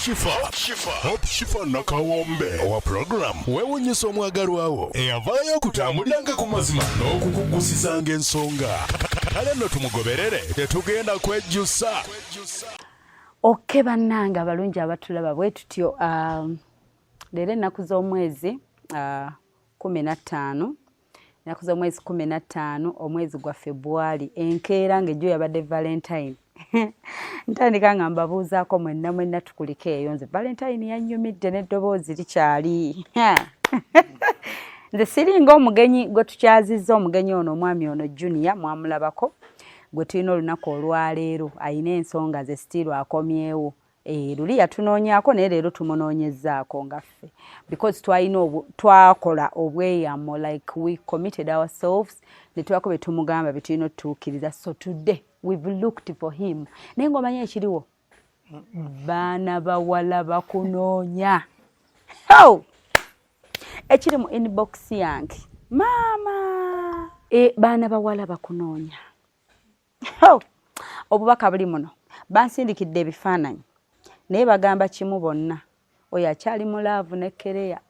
Hope Shifa nakawombe owa program wewunyisa omwagalwawo eyavaayo okutambuliranga ku mazima n'okukugusisanga ensonga kale nno tumugoberere tetugenda kwejjusa. Oke bannange abalungi abatulaba bwe tutyo leero ennaku z'omwezi 15 ennaku z'omwezi 15 omwezi gwa February enkeera ng'ejjo yabadde Valentine. Ntandika nga mbabuuzaako mwenna tukuliko eyo nze Valentine yannyumidde n'eddoboozi likyali. Nze siringa omugenyi gwe tukyazizza omugenyi ono omwami ono Junior mwamulabako gwe tulina olunaku olwaleero ayina ensonga ze sitiiru akomyewo. Luli yatunoonyaako naye leero tumunoonyezzaako nga ffe because twakola obweyamo like we committed ourselves ne twako bye tumugamba bye tulina otutuukiriza. So today we've looked for him. Naye ng'omanyi ekiriwo baana bawala bakunoonya. Ekiri mu inbox yange maama baana bawala bakunoonya. Obubaka buli muno bansindikidde ebifaananyi naye bagamba kimu bonna oyo akyali mu laavu ne Kereya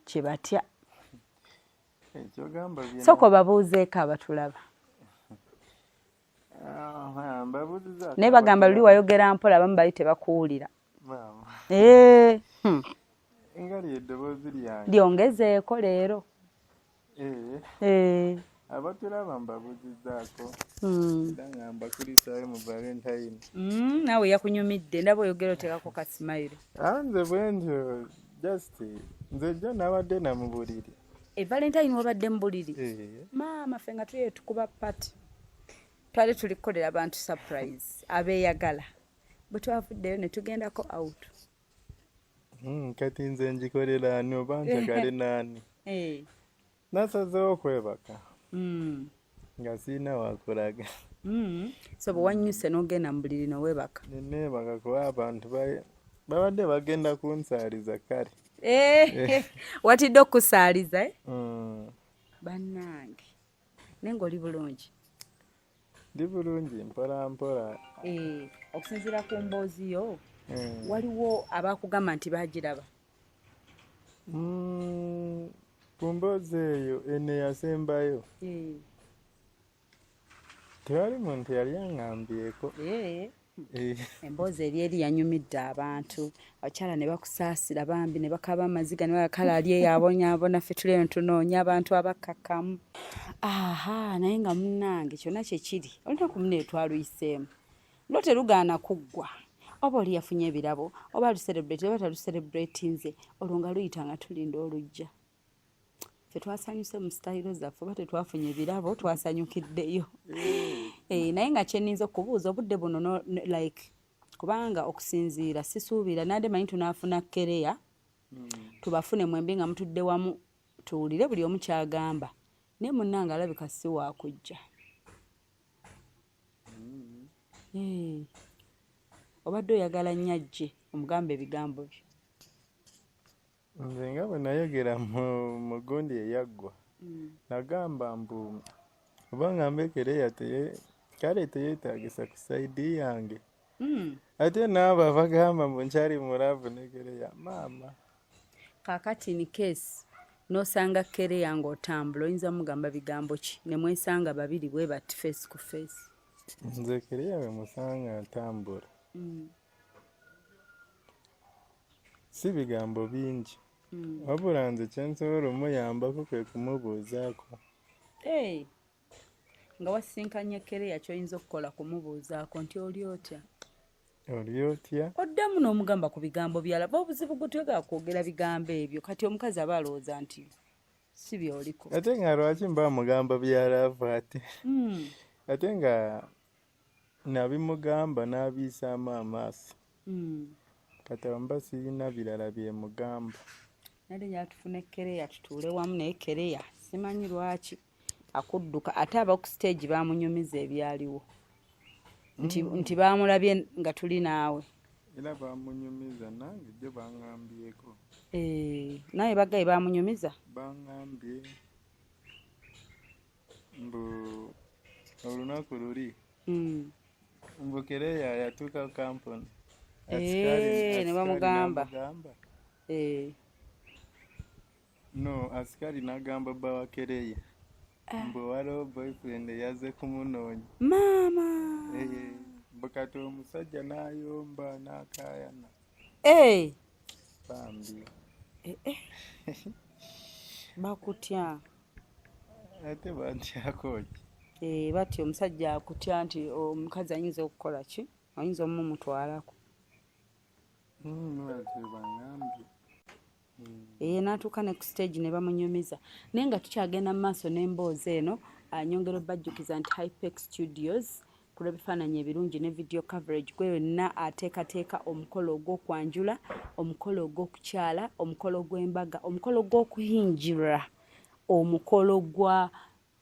kye batya. Soko babuuzeeko abatulaba naye bagamba luli wayogera mpola abamu bali tebakuwulira. Lyongezeeko leero. Abatulaba mbabuzizzaako era mbakulisaayo mu Valentine. Naawe yakunyumidde ndaba oyogera oteekako ka smile. Nze bwe ntyo just nze jjo nabadde na mu buliri. Valentine wabadde mu buliri? Maama ffe nga tuye tukuba pati twali tulikukolera abantu surprise abeeyagala bwe twavuddeyo ne tugendako out. Kati nze ngikolera ani oba njagale naani? Nasazeewo okwebaka nga siina wakulaga. So bwe wannyuse n'ogenda mu buliri n'owebaka? Neebaka kuba abantu babadde bagenda kunsaaliza kale. Watidde okusaaliza? Bannange naye ng'oli bulungi? Ndi bulungi mpola mpola. Okusinziira ku mboozi yo waliwo abakugamba nti baagiraba? Ku mboozi eyo eno yasembayo tewali muntu yali aŋŋambyeko. Emboozi eri yanyumidde abantu abakyala ne bakusaasira bambi ne bakaba amaziga ne bakala ali eyo abonyaabona ffe tuleyo tunoonya abantu abakkakkamu. Naye nga munnange kyonna kye kiri olunaku muno twaluyiseemu luno terugaana kuggwa. Oba oli yafunye ebirabo oba aluserebrate oba taluserebratinze olwo nga luyita nga tulinda olujja. Ffe twasanyuse mu sitayiro zaffe oba tetwafunye ebirabo twasanyukiddeyo. Naye nga kyenninza okubuuza obudde buno like kubanga okusinziira sisuubira nade manyi tunaafuna Kereya tubafune mwembi nga mutudde wamu tuwulire buli omu kyagamba naye munnange alabika si waakujja. Obadde oyagala nnyo ajje omugamba ebigambo byo. Nze nga bwe nayogera mu gundi eyaggwa nagamba mbu oba ngambe Kereya kale teyeetagisa ku sayidi yange. Ate naabo bagamba mbu nkyali mulaavu ne Kereya. Maama kaakati ni case n'osanga Kereya ng'otambula oyinza mugamba bigambo ki ne mwesanga babiri bwe bati face ku face? Nze Kereya bwe musanga atambula si bigambo bingi wabula nze kyensobola omuyambako kwe kumubuuzaako. Nga wasisinkanye Kereya ky'oyinza okukola kumubuuzaako nti oli otya? Oli otya? Oddamu n'omugamba ku bigambo by'alaba obuzibu gutwega kwogera bigambo ebyo kati omukazi aba alowooza nti si byoliko. Ate nga lwaki mba mugamba byalaavu ate nga nabimugamba n'abiisaamu amaaso kati mba sirina birala byemugamba. Nade nyatufune Kereya tutuule wamu naye Kereya simanyi lwaki akudduka ate aba ku stage bamunyumiza ebyaliwo nti bamulabye nga tuli naawe. Era bamunyumiza nange jjo baŋŋambyeko. Naye bagaye bamunyumiza? Baŋŋambye mbu olunaku luli mbu Kereya yatuuka kampuni ne bamugamba no asikari nagamba bawa Kereya mbu waliwo boyfriend yaze kumunoonya maama bukati omusajja n'ayomba n'akaayana bambi bakutya ate bantyako ki bati omusajja akutya nti omukazi ayinza okukola ki ayinza omumutwalako bangambye n'atuuka ne ku stage ne bamunyumiza naye nga tukyagenda mu maaso n'emboozi eno nyongera bajjukiza nti Hypex Studios ku lw'ebifaananyi ebirungi ne video coverage gwe yonna ateekateeka omukolo ogw'okwanjula omukolo ogw'okukyala omukolo gw'embaga omukolo gw'okuyingira omukolo gwa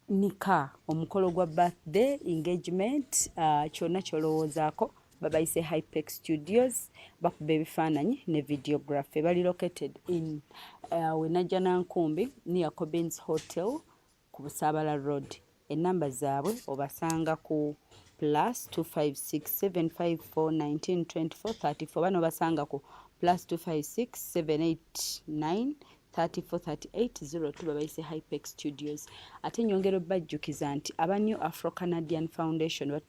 nika omukolo gwa birthday engagement kyonna kyolowoozaako babayise Hypex Studios bakuba ebifaananyi ne videography bali located in wenajja Nankumbi near Cobbins Hotel ku Busaabala Road ennamba zaabwe obasanga ku +256-754-1924-34 bano basanga ku +256-789-3438-02 babayise Hypex Studios ate nyongero bajjukiza nti aba New Afro Canadian Foundation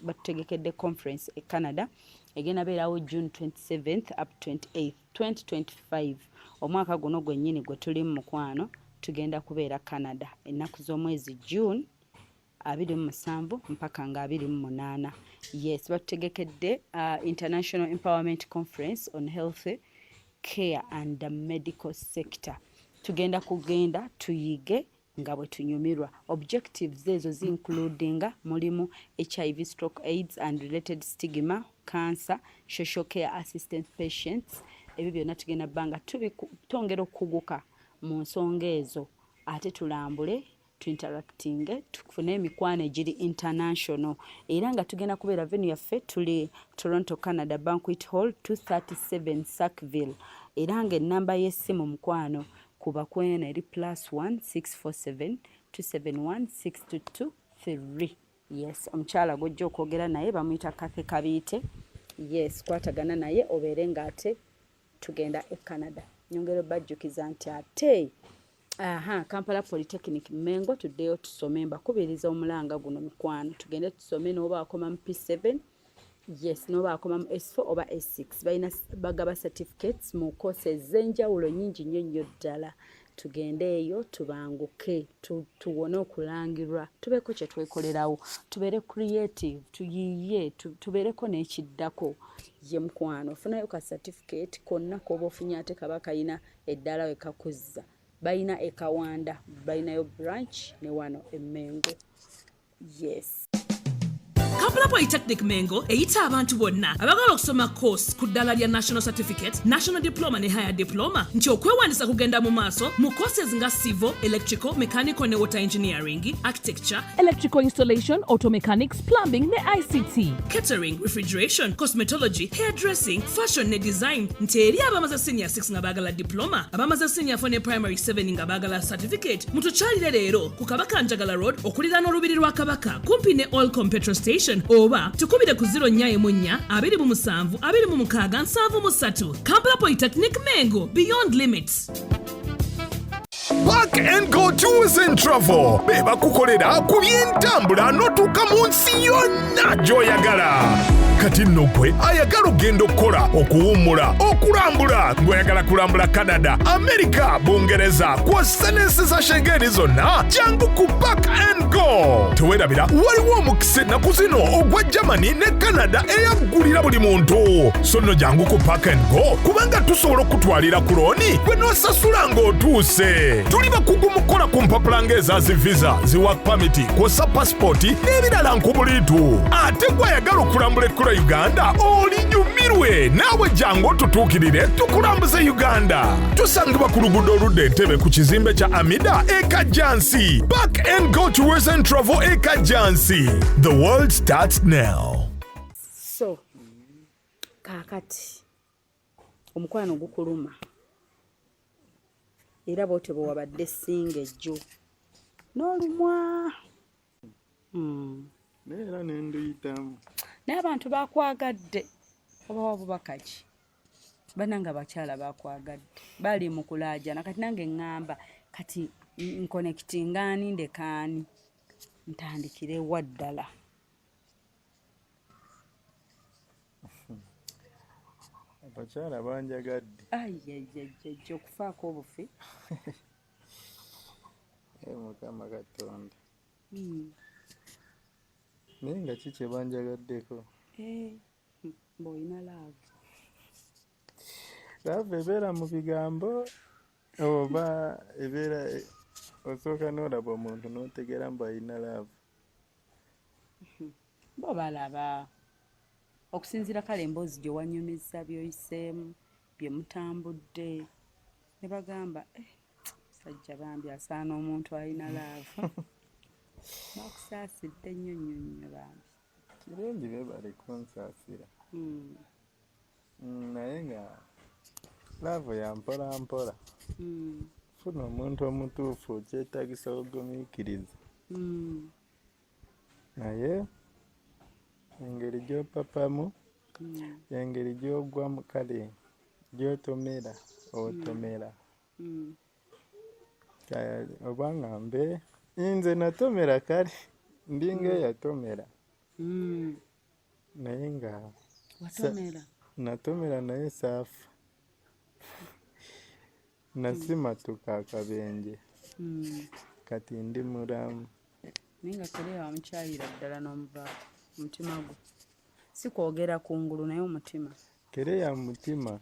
batutegekedde conference e Canada egenda beerawo June 27th up 28th 2025 omwaka guno gwennyini gwe tuli mu mukwano tugenda kubeera Canada ennaku z'omwezi June 27 mpaka nga 28 yes batutegekedde International Empowerment Conference on Health Care and the Medical Sector tugenda kugenda tuyige nga bwe tunyumirwa objectives ezo zincludinga mulimu HIV stroke AIDS and related stigma cancer social care assistant patients ebyo byonna tugenda banga tongera okuguka mu nsonga ezo ate tulambule tuinteracting tufune emikwano egiri international era nga tugenda kubeera venue yaffe tuli Toronto Canada Banquet Hall 237 Sackville era nga ennamba y'essimu mukwano kuba kwena eri +1 647 271 yes omukyala gojja okwogera naye bamuyita Kathe Kabiite yes kwatagana naye obeere ng'ate tugenda e Canada nyongero bajjukiza nti ate Kampala Polytechnic Mengo tuddeyo tusome mbakubiriza omulanga guno mukwano tugende tusome n'oba akoma mu P7 yes n'oba akoma mu S4 oba S6 balina bagaba certificates mu courses z'enjawulo nnyingi nnyo ddala tugende eyo tubanguke tuwone okulangirwa tubeeko kye twekolerawo tubeere creative tuyiye tubeereko n'ekiddako ye mukwano ofunayo ka certificate konna k'oba ofunye ate kaba kayina eddala we kakuzza balina e Kawanda balinayo branch ne wano e Mengo yes Kampala Polytechnic Mengo eyita abantu bonna abagala okusoma course ku ddala lya National Certificate, National Diploma ne Higher Diploma nti okwewandisa kugenda mu maaso mu courses nga Civil, Electrical, Mechanical ne Water Engineering, Architecture, Electrical Installation, Auto Mechanics, Plumbing ne ICT, Catering, Refrigeration, Cosmetology, Hairdressing, Fashion ne Design nti eri abamaze Senior 6 nga baagala Diploma, abamaze Senior 4 ne Primary 7 nga baagala Certificate mutukyalire leero ku Kabaka Njagala Road okuliraana olubiri lwa Kabaka kumpi ne Olcom Petrol Station oba tukubire ku 0-4-2-27-26-73 Kampala Polytechnic Mengo Beyond Limits. Park and Go Tours and Travel beba kukolera ku by'entambula n'otuuka mu nsi yonna gy'oyagala kati nno gwe ayagala ogenda okukola okuwummula okulambula ng'oyagala kulambula Canada, America, Bungereza kw'ossa n'ensi za Schengen zonna jangu ku Park and Go teweerabira waliwo omukisa ennaku zino ogwa Germany ne Canada eyaggulira buli muntu so nno jangu ku Park and Go kubanga tusobola okutwalira ku looni gwe n'osasula ng'otuuse tuli bakugu mu kukola ku mpapula ng'eza visa zi work permit kw'ossa passport n'ebirala nkubuliitu ate gw'ayagala okulambula ekkula Uganda olinyumirwe naawe jangu otutuukirire tukulambuze Uganda tusangibwa ku luguudo oludda Entebbe ku kizimbe kya Amida e Kajjansi. Park and Go Tours and Travel e Kajjansi. The world starts now. So kaakati omukwano gukuluma era bw'otyo bwe wabadde singa ejjo n'olumwa era n'enduyitamu naye abantu bakwagadde oba wabubaka ki bananga bakyala bakwagadde bali mu kulaajana kati nange ŋŋamba kati nkonekitinga ani ndekaani ntandikire wa ddala abakyala banjagadde ayayayajja okufaako obufi Mukama Katonda naye nga ki kye banjagaddeko ng'olina laavu laavu ebeera mu bigambo oba ebeera osooka n'olaba omuntu n'otegeera mbu alina laavu bo balaba okusinziira kale emboozi gye wanyumiza byoyiseemu bye mutambudde ne bagamba sajja bambi asaana omuntu alina laavu bakusaasidde nnyo nnyo nnyo bambi kirungi beebale kunsaasira naye nga laavu ya mpola mpola funa omuntu omutuufu okyetagisa ogumiikiriza naye engeri gy'opapamu engeri gy'ogwamu kale gy'otomera otomera oba ngambe nze natomera kale ndinga eyatomera naye nga natomera naye saafa nasimatuka akabenje kati ndi mulamu naye nga Kereya wamukyayira ddala n'omuvaako omutima gwe si kwogera kungulu naye omutima Kereya mutima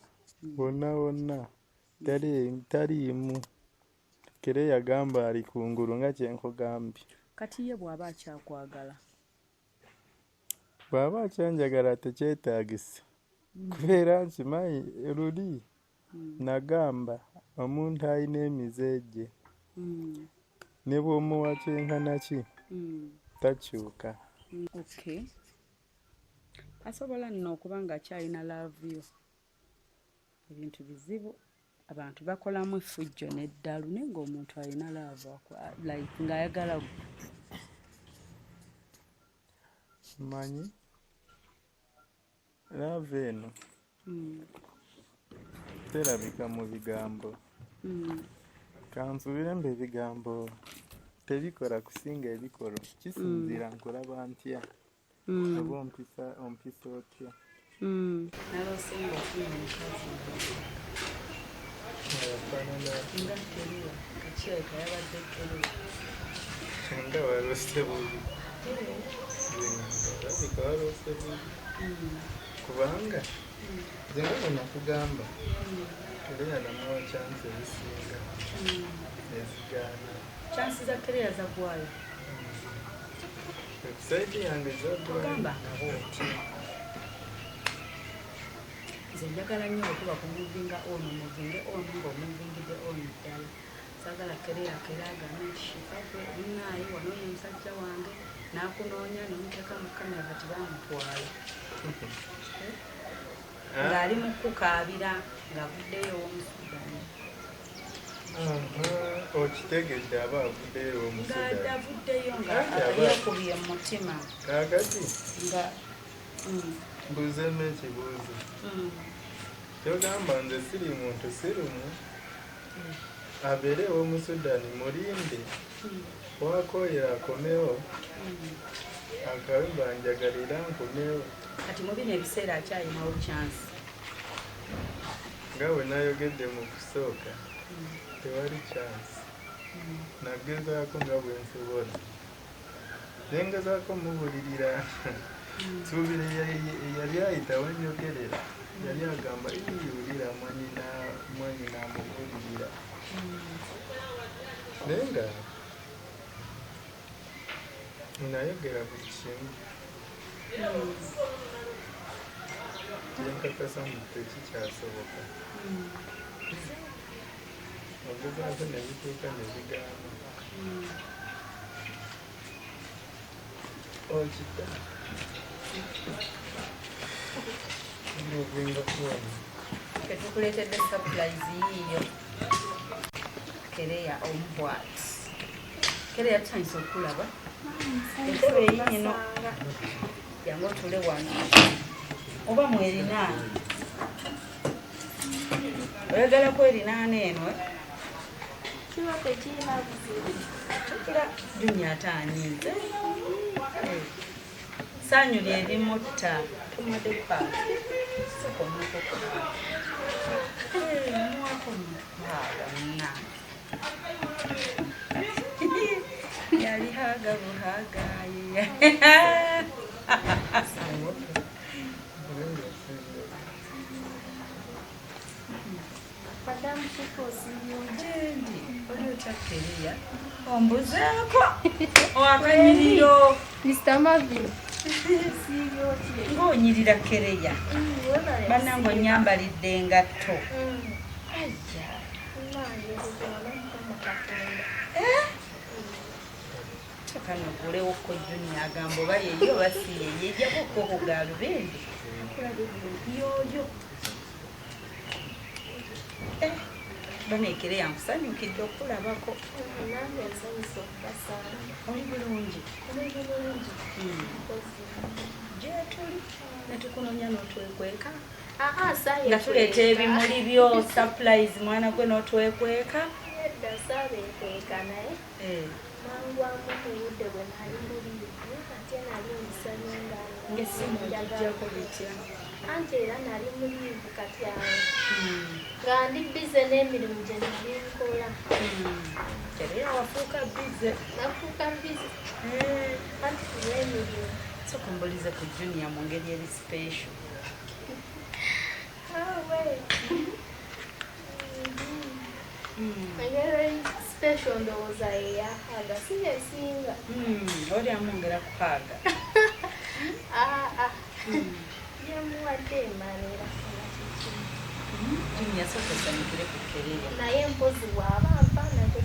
wonna wonna taliimu Kereya gamba ali kungulu nga kyenkugambye kati ye bw'aba akyakwagala bw'aba akyanjagala tekyetaagisa kubeera nkimanyi luli nagamba omuntu alina emize gye ne bw'omuwa kyenkana ki takyuka okay asobola nno okuba nga akyalina laavu yo ebintu bizibu abantu bakolamu effujjo n'eddalu naye ng'omuntu alina laavu like ng'ayagala gwe manyi laavu eno terabika mu bigambo kansubire mbe ebigambo tebikola kusinga ebikolo kisinziira nkulaba ntya oba ompisa otya naloosenga ofuna omukazi nga Kereya kakyeka yabadde Kereya nga waloose bubi labika waloose bubi kubanga nze nga bwe nakugamba Kereya namuwa chansi ezisinga ezigaana chansi za Kereya zagwayo saidi yange gamba nga booti nze njagala nnyo okuba ku muvinga ono muvinge ono ng'omuvingidde ono ddala saagala Kereya akeragana ekishikakwe munaayi wanoonya omusajja wange n'akunoonya nomuteeka mu kamera kati bamutwala ng'ali mu kukaabira ng'avuddeyo ow'omusudani okitegedde aba avuddeyo ow'omusudani ng'adde avuddeyo nga yeekubye mu mutima kaakati nga mbuuzeemu ekibuuzo kyogamba nze siri muntu sirumu abeere ow'omusudani mulinde wakooyera akomewo akawemba njagalira nkomewo kati mu bino ebiseera akyalinawo chansi nga bwe nayogedde mu kusooka tewali chansi nagezaako nga bwe nsobola naye ngezaako mubulirira suubira yali ayitawo nnyogerera yali agamba iyulira mwanyina amubulirira naye nga nayogera buli kimu yenkakasa mu tekikyasoboka ogezaako ne bituuka ne bigaana okita muvinga kuwano tetukuleetedde surprise yiiyo Kereya omubwati Kereya tutandise okulaba entebe eyino yangu otule wano oba mwerinaana oyagala kwerinaana eno kiba tekirina buzibu tukira Junior ataanyiize sanyu ly'erimutta tumadepa yali haga buhagaye Madam Kikosi jendi olyotakkereya ombuzeeko owakanyiriro Mr. Marvin ng'onyirira kereya bannange onyambalidde engatto takanogulewokko Junior agamba oba yeyo oba si yeyo ejjako okkooko ga lubendi yoyo baneekere yankusanyukidde okulabako oli bulungi gyetuli netukunoonya n'otwekweka nga tuleeta ebimuli byo surprise mwana gwe n'otwekweka saabeekweka naye mangwamu obudde bwe nali muliivu ate nali nsanyunga ng'essimu gijjako bitya anti era nali muliivu kati awo nga ndi bize n'emirimu gye nali nkola kereya wafuuka bize nafuuka bize anti tulw'emirimu soka mbulize ku Junior mu ngeri eri special engeri special ndowooza yeyahaga siyesinga oli amwongera kuhaaga yemuwadde emanira Junior soka osanyukire ku kereya naye mpozi bw'aba mpaana muwe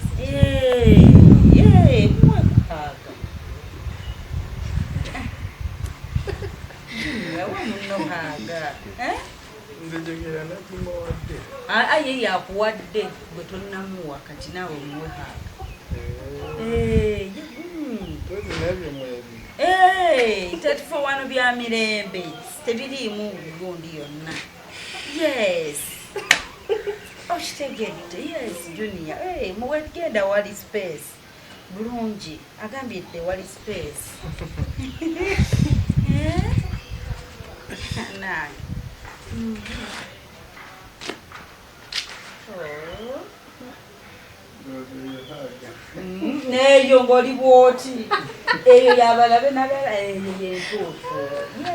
kuhaaga Junior wa munno haaga nzijogera nakimuwadde aye yakuwadde gwe tonnamuwa kati naawe muwe haaga tozi nabyo mwebi tetufa wano bya mirembe tebiriimu gundi yonna yes okitegedde yes Junior muwe genda wali space bulungi agambidde wali space naye neyo ng'oli bwoti eyo yabalabe nabala eyo yentuufu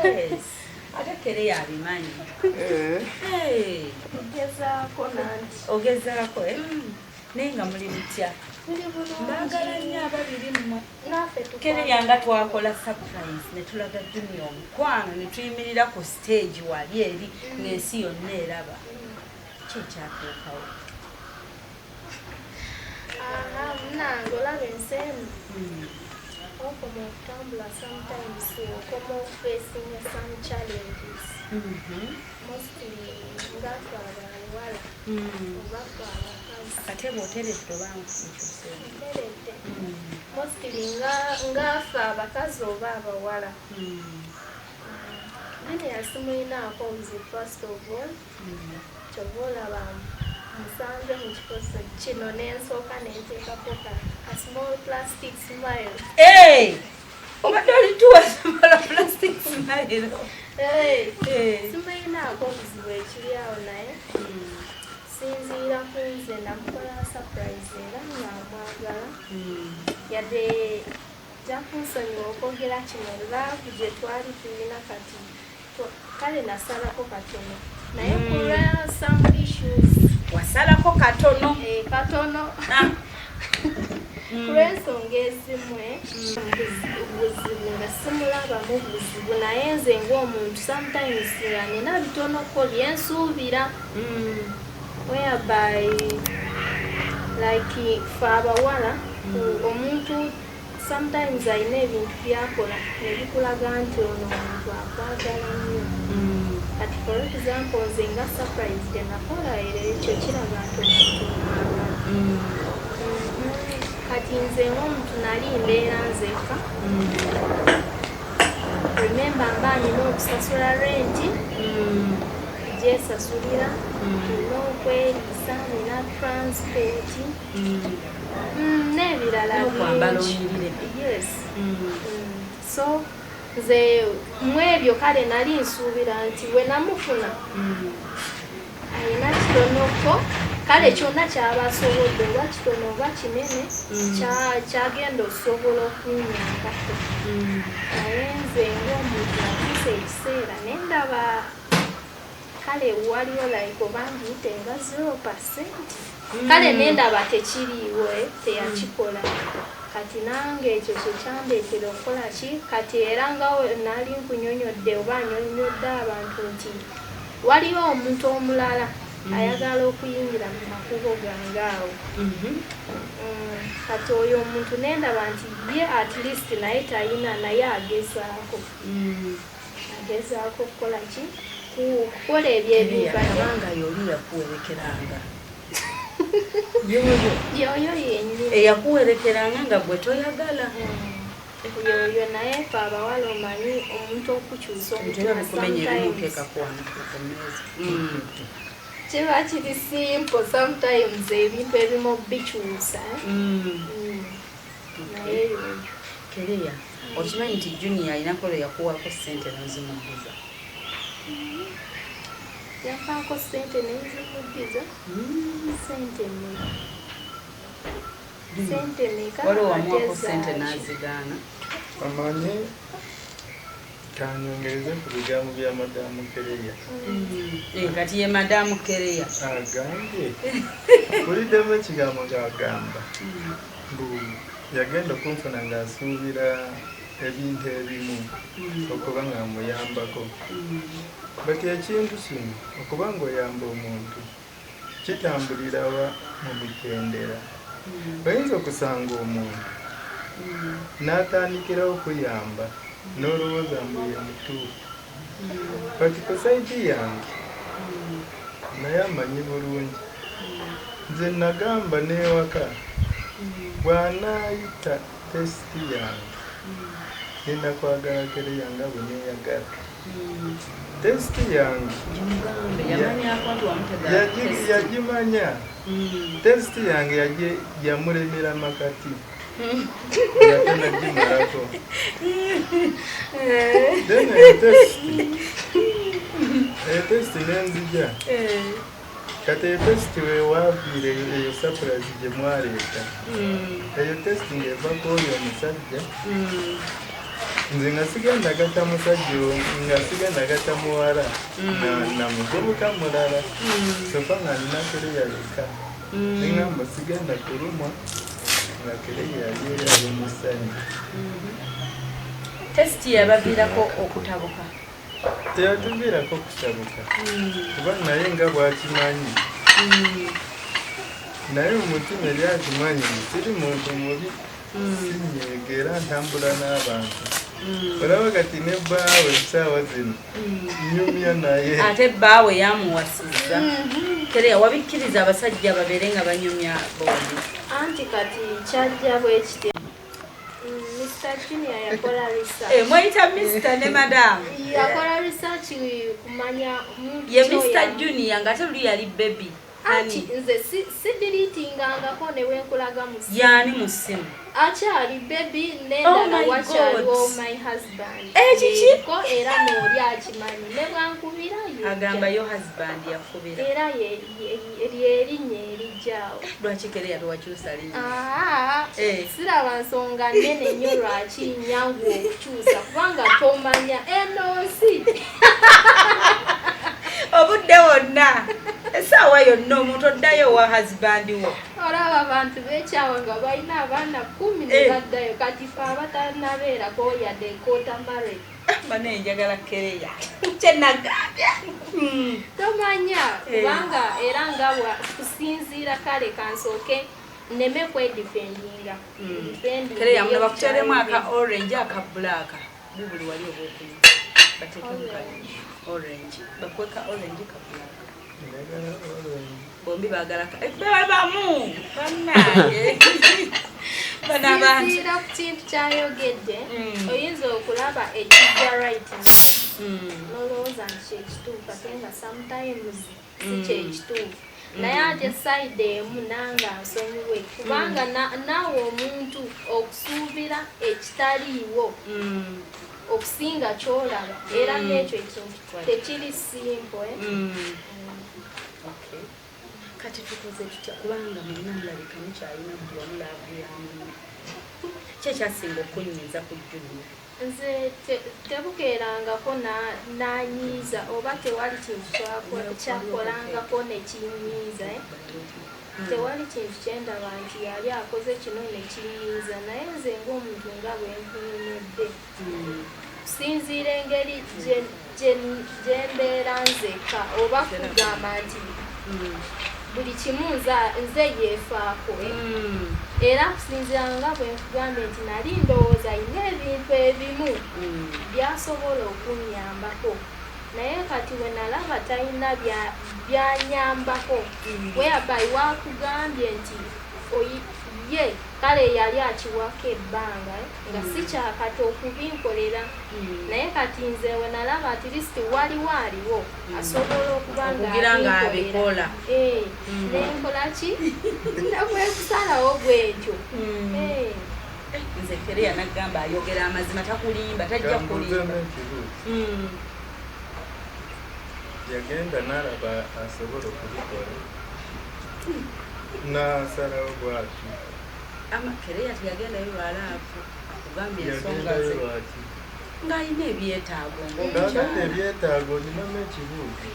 yes ate kereya abimanyi ogezaako nanti ogezaako naye nga muli mutya tuli bulungi mbagala nnyo ababiri mmwe naffe kereya nga twakola surprise ne tulaga Junior omukwano ne tuyimirira ku stage wali eri ng'ensi yonna eraba kyekyatuukawo munange olaba ensi emu okoma okutambula sometimes okoma facing some challenges mostly ngafe abawala oba fe abakazi akatebe oteredde oba nkyuse teredde mostly ngafe abakazi oba abawala nene yasimulinaako obuzibu first of all kyova olaba musanze mu kifo kino n'ensooka n'enteekako a small plastic smile obadde olituwa samala plastic smile simulinaako obuzibu ekiri awo naye sinziira ku nze namukola surprise era ng'amwagala yadde jakunsonyiwa okwogera kino laavu gye twali tulina kati kale nasalako katono naye kulwa some issues wasalako katono katono kulw'ensonga ezimwe obuzibu nga simulabamu buzibu naye nze ng'omuntu sometimes nga nina bitonoko byensuubira whereby like fe abawala omuntu sometimes alina ebintu byakola nebikulaga nti ono omuntu akwagala nnyo kati for example nze nga surprise tenakola era ekyo kiraga nti omuntu kati nze ng'omuntu nali mbeera nzeka remember mba nina okusasula renti gyesasulira nina okweriisa nina transport n'ebirala yes so nze mu ebyo kale nali nsuubira nti we namufuna alina kitonoko kale kyonna kyaba asobodde oba kitono oba kinene kyagenda osobola okunyambako naye nze ng'omuntu nakusa ekiseera nendaba kale waliwo like obangiyite nga 0%. Kale nendaba tekiriiwo teyakikola kati nange ekyo kyekyandetera okukola ki kati era nga nali nkunyonyodde oba nyonyodde abantu nti waliwo omuntu omulala ayagala okuyingira mu makubo gange awo kati oyo omuntu nendaba nti ye at least naye tayina naye agezaako okukola ki kukola ebyebibanga yoli yakuwerekeranga yoyo yenyini eyakuwerekeranga nga gwe toyagala yoyo naye fe abawala omanyi omuntu okukyusa kiba kiri simple sometimes ebintu ebimu bikyusa naye yoyo Kereya okimanyi nti Junior ayinako lwe yakuwako ssente n'ozimuddiza yafaako ssente n'ezimuddiza ssente meka waliwo wamuwako ssente n'azigaana amanyi kanyongereze ku bigambo bya madamu Kereya kati ye madamu Kereya agambye buliddemu ekigambo ng'agamba mbu yagenda okunfuna ng'asuubira ebintu ebimu okuba nga muyambako bati ekintu kino okuba ng'oyamba omuntu kitambulira wa mu mitendera oyinza okusanga omuntu n'atandikirawo okuyamba n'olowooza mbu ye mutuufu kati ku saidi yange naye amanyi bulungi nze nagamba n'ewaka bw'anaayita tesiti yange nina kwagala Kereya nga bwe neeyagala tesiti yange yagimanya tesiti yange yamulemera makati ate nagimalako then etesiti nenzija kati etesiti wewaviire eyo surprise gye mwaleeta eyo tesiti ng'evako oyo omusajja nze nga sigenda gata musajja nga sigenda gata muwala na mugobuka mulala sofa nga nina Kereya leka nengamba sigenda kulumwa nga Kereya yali ali musanyu tesiti yabaviirako okutabuka teyatuviirako kutabuka kuba naye nga bwakimanyi naye omutima eri akimanyi siri muntu mubi sinyeegera ntambula n'abantu olaba kati ne bbaawe essaawa zino nyumya naye ate bbaawe yamuwasizza Kereya wabikkiriza abasajja babeere nga banyumya bombi anti kati kyajja bwekiti Mr. Junior yakola research mweyita Mr. ne Madam yakola research kumanya ye Mr. Junior nga tuli yali baby anti nze sidiritingangako ne wenkulaga mu simu yani mu simu akyali baby nendala wakyaliwo my husband ekiki ko era n'oli akimanyi ne bwankubirayo agamba yo husband yakubira era lyerinnya erijjaawo lwaki Kereya tewakyusa linnya siraba nsonga nnene nnyo lwaki nyangu okukyusa kubanga tomanya eno nsi obudde wonna essaawa yonna omuntu oddayo wa husband wo olaba abantu bekyawa nga balina abaana 10 ne baddayo kati fe abatanabeerako yadde ekota mare bane njagala Kereya kyenagambya tomanya kubanga era nga kusinziira kale kansooke nneme kwedifendinga Kereya muno bakuteremu aka orange aka black bubuli wali obwokunywa batekemu orange bakweka orange ka black bombi baagala bamu bannange sinziira ku kintu kyayogedde oyinza okulaba ekijja right nolowooza nti kyekituufu ate nga sometimes si kyekituufu naye ate sayidi emu nanga nsonyiwe kubanga naawe omuntu okusuubira ekitaliiwo okusinga kyolaba era n'ekyo ekintu tekiri simple. Kati tukoze tutya kubanga mwenna mulabika mukyalina buli wamu laavu yamu kyekyasinga okunyiiza ku Junior? Nze tebukeerangako nanyiiza oba tewali kintu kyakolangako nekinyiiza tewali kintu kyendaba nti yali akoze kino nekinyiiza naye nze ng'omuntu nga bwenkunyumidde kusinziira engeri gyembeera nzeka oba kugamba nti buli kimu nze yeefaako era kusinziira nga bwenkugambye nti nali ndowooza yina ebintu ebimu byasobola okunyambako naye kati we nalaba talina byanyambako whereby wakugambye nti ye kale yali akiwako ebbanga nga si kyakati okubinkolera naye kati nze we nalaba at least waliwo asobola okuba ng'abikola nenkola ki nakwekusalawo bwetyo. Nze Kereya nagamba ayogera amazima takulimba tajja kulimba. Yagenda n'alaba asobola okubikola n'asalawo bw'ati. Kereya teyagendayo lwalaavu akugambye ensonga ze ng'alina ebyetaago ng'agadde ebyetaago olinamu ekibuuzo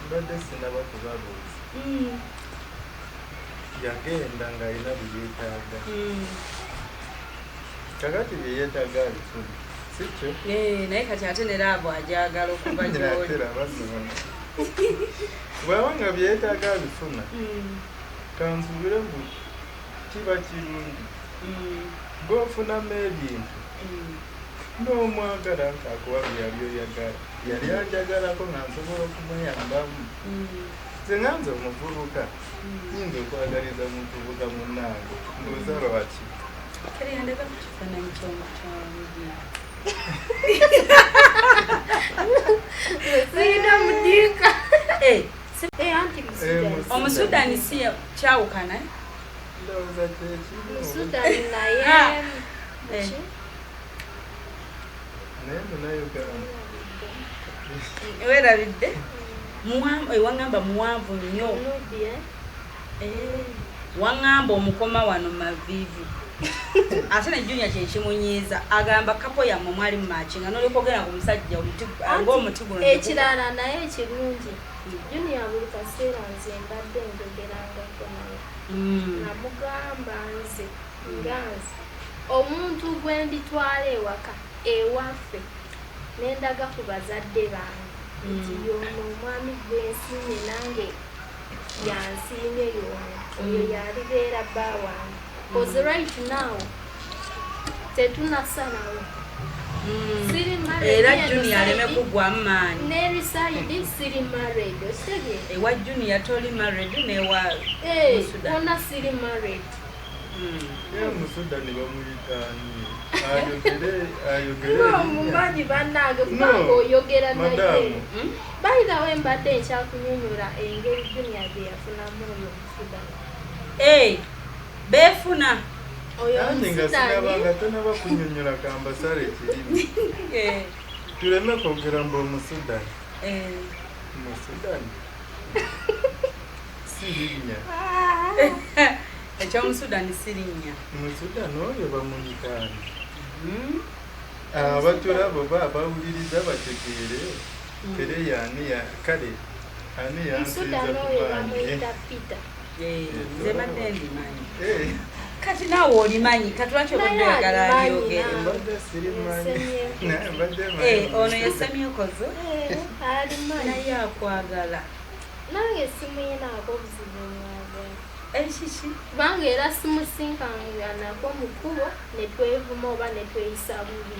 mbadde sinaba kubabuuza yagenda ng'alina byeyetaaga kakati byeyetaaga abifuna sikyo naye kati ate ne laavu ajagala okuva gy'oli bw'aba nga byeyetaaga abifuna kansuubire ngu kiba kirungi gw'ofunamu ebintu n'omwagala nk'akuwa byali oyagala yali anjagalako nga nsobola okumuyambamu nze nga nze omuvubuka yinza okwagaliza muvubuka munnange mbuuza lwaki Kereya ku kifaananyi ky'omukyala sirina mudiika Omusudani si kyawukana ndowooza kyekiri Musudani naye naye munayogera weerabidde waŋŋamba muwanvu nnyo waŋŋamba omukoma wano maviivi ate ne Junior kyekimunyiiza agamba kapo yammwe mwali mumakinga n'olikogera ku musajja ng'omuti guno ekirala naye ekirungi Junior buli kaseera nze mbadde njogerangako naye namugamba nze omuntu gwe nditwala ewaka ewaffe nendaga ku bazadde bange nti yono omwami gwensiimye nange yansiimye yono oyo yalibeera bba wange because right now tetunasalawo era Junior aleme kugwamu maanyi nerisayidi siri married osege ewa Junior toli married newa Musudani wona siri married Musudani bamuyitaani mumanyi bannange kubanga oyogera naye bayirawo mbadde nkyakunyonyola engeri Junior gye yafunamu oyo Musudani beefuna nga sinabanga tonaba kunyonyola kambasale ekirimu tuleme kwogera mbu Omusudani Musudani sirinnya ekyomusudani sirinnya Musudani oyo bamuyitaani abatulabo bawuliriza bategeere Kereya kale ani yansiiza kumanyi nze badde ndimanyi kati naawe olimanyi kati lwaki obadde oyagala abyogere ono yesemyokozo naye akwagala nange simuyinaako obuzibu mwagala ekiki kubanga era simusinkanganako mu kkubo ne twevuma oba ne tweyisa bubi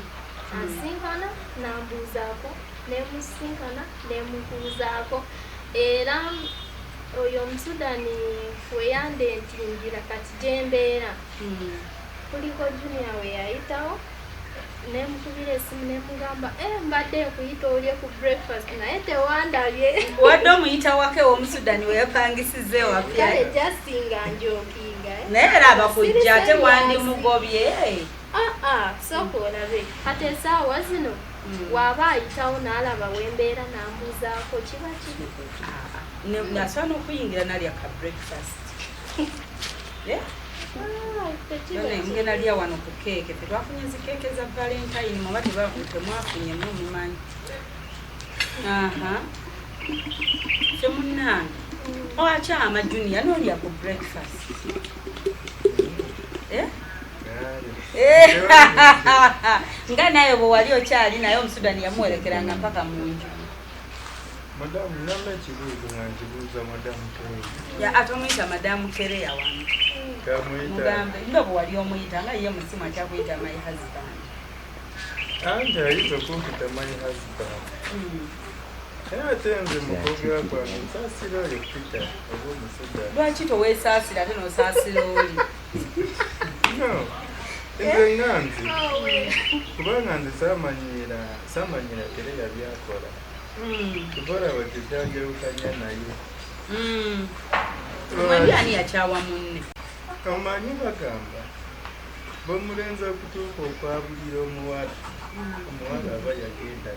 ansinkana nambuuzaako nemusinkana nemubuuzaako era oyo Omusudani weyande ntingira kati gyembeera kuliko Junior we yayitawo nemukubira esimu nemugamba mbadde nkuyita olye ku breakfast naye tewandabye wadde omuyita wake w'Omusudani we yapangisize wapya kale jasinga njokinga naye era abakujja ate wandimugobye sooka olabe kati essaawa zino waba ayitawo n'alaba wembeera n'ambuuzaako kiba kiri nasobola n'okuyingira nalya ka breakfast ngenda lya wano ku keeke tetwafunye zikeeke za valentine muba temwafunye mumanyi temunange owakyama Junior n'olya ku breakfast nga naye bwe wali okyali naye Omusudani yamuwerekeranga mpaka mu nju Madamu namna kibuuzo nga nkibuuza Madamu Kereya ate omuyita Madamu Kereya wano mugambe ndo bwe wali omuyita nga ye musimu akyakuyita my husband anti ayita okumpita my husband naye ate nze mukogera kwange nsaasira oyo Peter oba Omusudani lwaki toweesaasira ate n'osaasira oli no nze nga nze kubanga nze saamanyira Kereya byakola tukola batejjanjawukanya naye omanyi ani yakyawa munne omanyi bagamba b'omulenzi okutuuka okwabulira omuwala aba yagenda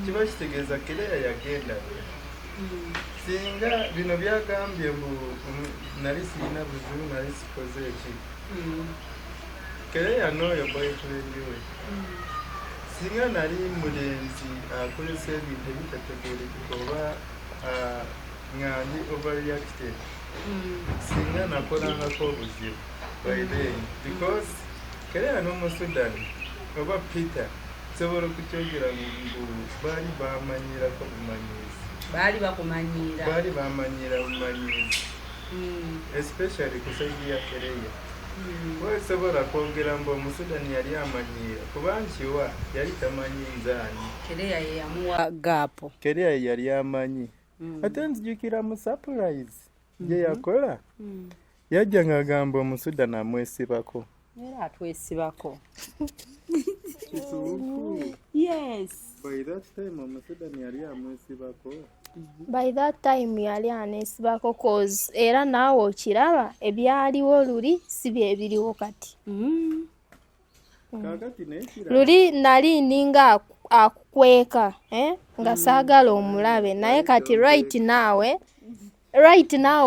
kiba kitegeeza Kereya yagenda singa bino byagambye mbu nali sirina buzibu nali sikoze eki Kereya n'oyo boyfriend we singa nali mulenzi akozesa ebintu ebitategeerekeka oba ngandi overreacted singa nakolangako obuzibu by then because Kereya n'Omusudani oba Peter sobola okukyogera ngu baali bamanyirako bumanyizi baali bamanyira bumanyizi especially ku saidi ya Kereya wesobola kwogera mbu Omusudani yali amanyira kubankiwa yali tamanyi nzaani Kereya ye yamuwa gaapo Kereya yali amanyi ate nzijukira mu surprise gye yakola yajja ng'agamba Omusudani amwesibako era atwesibako yes by that time Omusudani yali amwesibako by that time yali aneesibako cause era naawe okiraba ebyaliwo luli si bye biriwo kati kaakati luli nali ninga akukweka nga saagala omulabe naye kati right now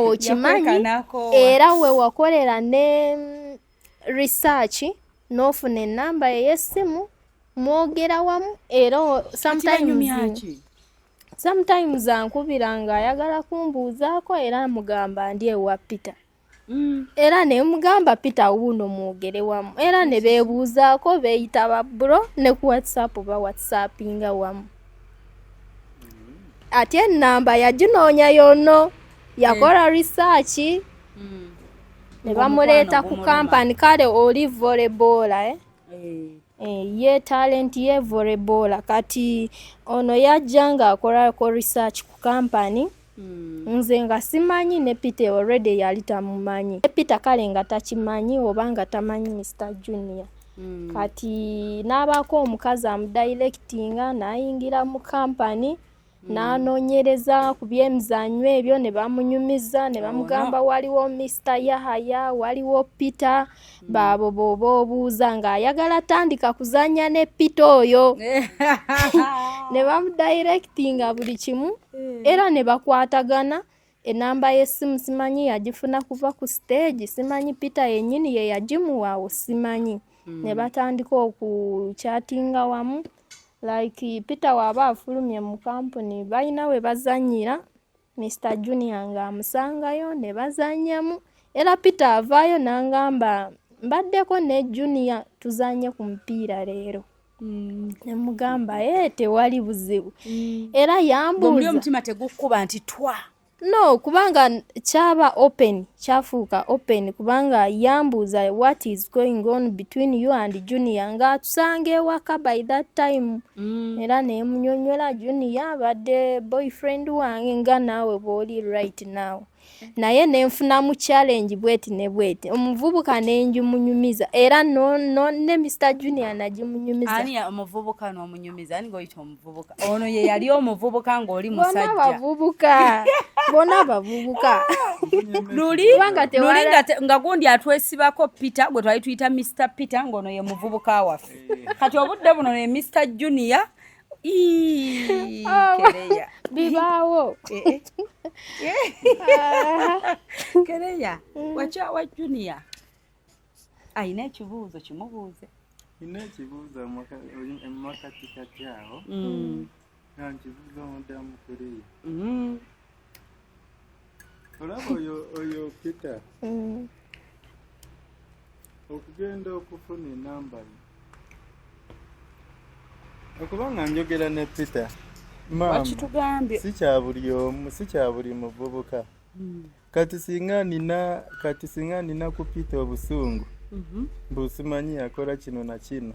okimanyi era we wakolera ne research n'ofuna ennamba ey'essimu mwogera wamu era sometimes ankubira ng'ayagala kumbuuzaako era mugamba ndi ewa Peter era ne mugamba Peter wuuno mwogere wamu era ne beebuuzaako beeyita ba bro ne ku WhatsApp ba WhatsAppinga wamu ate ennamba yaginoonya yonno yakola research ne bamuleeta ku kampani kale oli volleyball ye talent ye volleyball kati ono yajja ng'akolako research ku kampani nze nga simanyi ne Peter already yali tamumanyi Peter kale nga takimanyi oba nga tamanyi Mr. Junior kati n'abaako omukazi amudirectinga n'ayingira mu kampani n'anoonyereza ku byemizannyo ebyo ne bamunyumiza ne bamugamba waliwo Mr. Yahaya waliwo Peter baabo booba obuuza ng'ayagala tandika kuzannya ne Peter oyo ne bamudirectinga buli kimu era ne bakwatagana enamba y'essimu simanyi yagifuna kuva ku stage simanyi Peter yennyini ye yagimuwaawo simanyi ne batandika okuchatinga wamu like Peter waba afulumye mu kampuni balina we bazannyira Mr. Junior ng'amusangayo ne bazannyamu era Peter avaayo n'angamba mbaddeko ne Junior tuzanye ku mupiira leero ne mugamba tewali buzibu era yambuuza omutima tegukkuba nti twa no kubanga kyaba open kyafuuka open kubanga yambuuza what is going on between you and Junior nga tusange waka by that time era nemunyonyola Junior badde boyfriend wange nga naawe bwoli right now naye nenfunamu challenge bweti ne bweti omuvubuka nenjumunyumiza era ne Mr. Junior nagimunyumiza. Ani omuvubuka n'omunyumiza ani goyita omuvubuka ono ye yali omuvubuka ng'oli musajja bona bavubuka luli nga gundi atwesibako Peter gwe twali tuyita Mr. Peter ng'ono ye muvubuka waffe kati obudde buno ne Mr. Junior Kereya bibaawo Kereya wa Junior ayina ekibuuzo kimubuuze. Ina ekibuuzo makatikati awo nga nkibuuza omudamu Kereya. Olaba oyo Peter okugenda okufuna enamba ye okubanga njogera ne Peter maama si kya buli muvubuka kati singa nina ku Peter obusungu busimanyi yakola kino na kino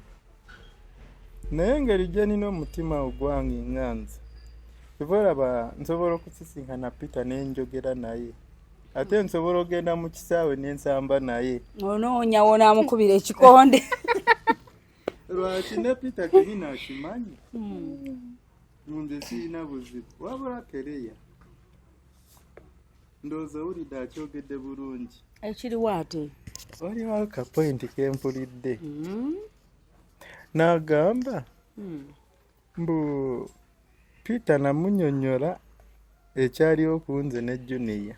naye engeri gye nina omutima ogwange nganze kivolaba nsobola okusisinkana Peter nenjogera naye ate nsobola ogenda mu kisaawe nensamba naye onoonya wonaamukubira ekikonde lwaki ne Peter kenina akimanyi nze sirina buzibu wabula Kereya ndowooza owulidde akyogedde bulungi ekiriwo ate waliwo kapointi kempulidde n'agamba mbu Peter namunyonyola ekyaliwo ku nze ne Junior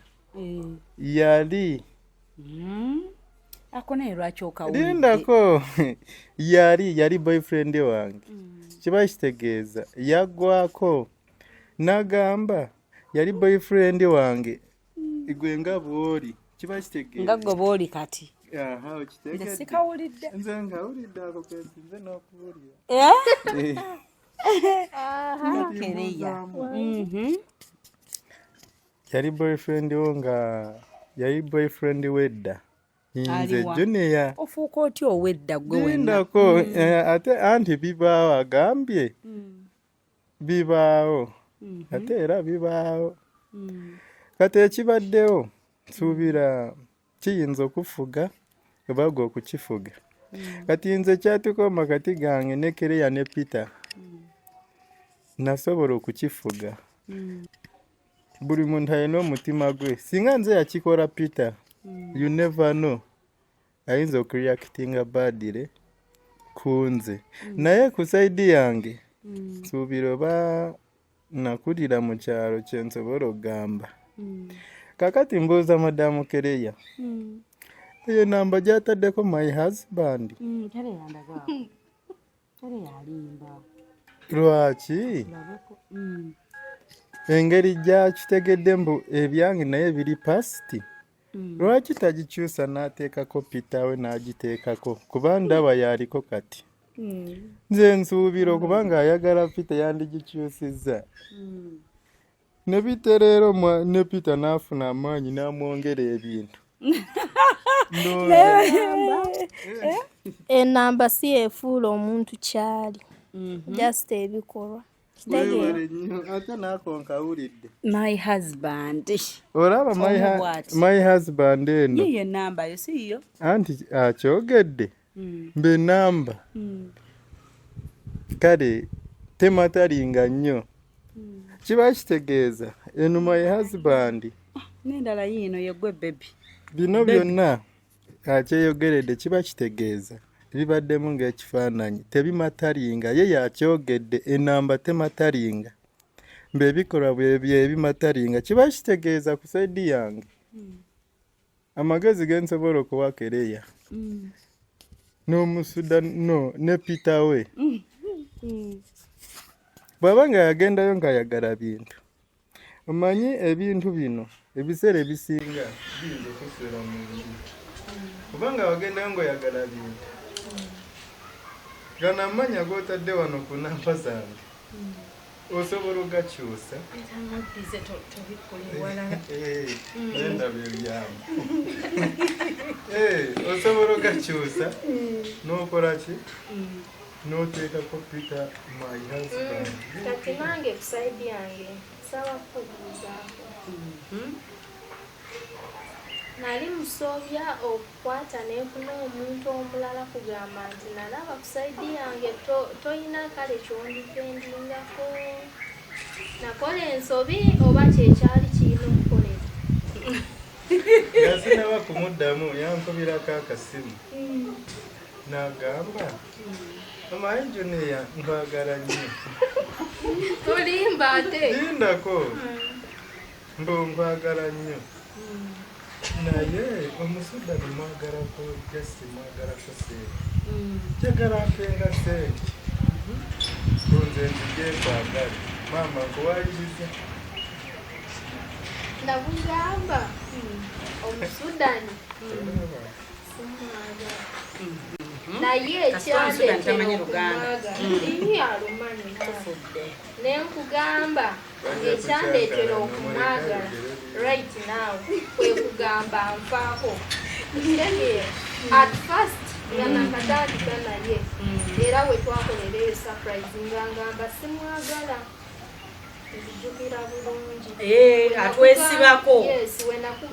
yali ako naye lwaki okawulidde lindako yali boyfriend wange kiba kitegeeza yaggwako n'agamba yali boyfriend wange gwe nga bw'oli kiba kitegeeza nga gwe bw'oli kati okitegedde sikawulidde nze ngawulidde ako kensinze n'okuwulira Kereya yali boyfriend wo nga yali boyfriend wedda nze Junior ofuuka otya owedda gwe lindako ate anti bibaawo agambye bibaawo ate era bibaawo kati ekibaddewo nsuubira kiyinza okufuga oba gwe okukifuga kati nze kyatukoma kati gange ne Kereya ne Peter nasobola okukifuga buli muntu alina omutima gwe singa nze yakikola Peter you never know ayinza okureactinga badire kunze naye ku saidi yange nsuubira oba nakulira mu kyalo kye nsobola okugamba kakati mbuuza madamu Kereya eyo namba gyataddeko my husband lwaki engeri gyakitegedde mbu ebyange naye biri pasti lwaki tagikyusa n'ateekako Peter we n'agiteekako kuba ndaba yaliko kati nze nsuubira okubanga ayagala Peter yandigikyusizza ne bitereero ne Peter n'afuna amaanyi n'amwongera ebintu enamba si efuula omuntu kyali just ebikolwa ate nakonkawulidde my husband olaba my husband eno yiyo enamba yo siyo anti akyogedde mbe namba kale tematalinga nnyo kiba kitegeeza eno my husband n'endala yiino yegwe bebi bino byonna akyeyogeredde kiba kitegeeza bibaddemu ng'ekifaananyi tebimatalinga ye yakyogedde enamba tematalinga mbe ebikolwa bye ebimatalinga kiba kitegeeza ku saidi yange amagezi ge nsobola okuwa Kereya n'omusuda ne Peter we bw'aba nga yagendayo ng'ayagala bintu omanyi ebintu bino ebiseera ebisinga biyinza okusera mu nju kubanga wagendayo ng'oyagala bintu gana amanya g'otadde wano ku namba zange osobola ogakyusa nendaba ebyamu osobola ogakyusa n'okola ki n'oteekako Peter my husband kati nange ku saidi yange sawa kubuuzaako nali musobya okukwata n'enfuna omuntu omulala kugamba nti nalaba ku saidi yange toyina kale kyondipendingako nakola ensobi oba kyekyali kirina okukolera nga sinaba kumuddamu yankubirako akasimu n'agamba omanyi Junior nkwagala nnyo tolimba ate lindako mbu nkwagala nnyo naye omusudda nemwagalako jasi mwagalako sente njagala mpenga sente kunze nzije nkwagala maama nkuwaliriza nakugamba omusudani naye ekyandeeteraokumwagala nenkugamba ekyandeetera okumwagala right now kwekugamba nfaako kitegeera at first nga nakatandika naye era wetwakolereyo surprise nga ngamba simwagala nzijukira bulungi atwesibako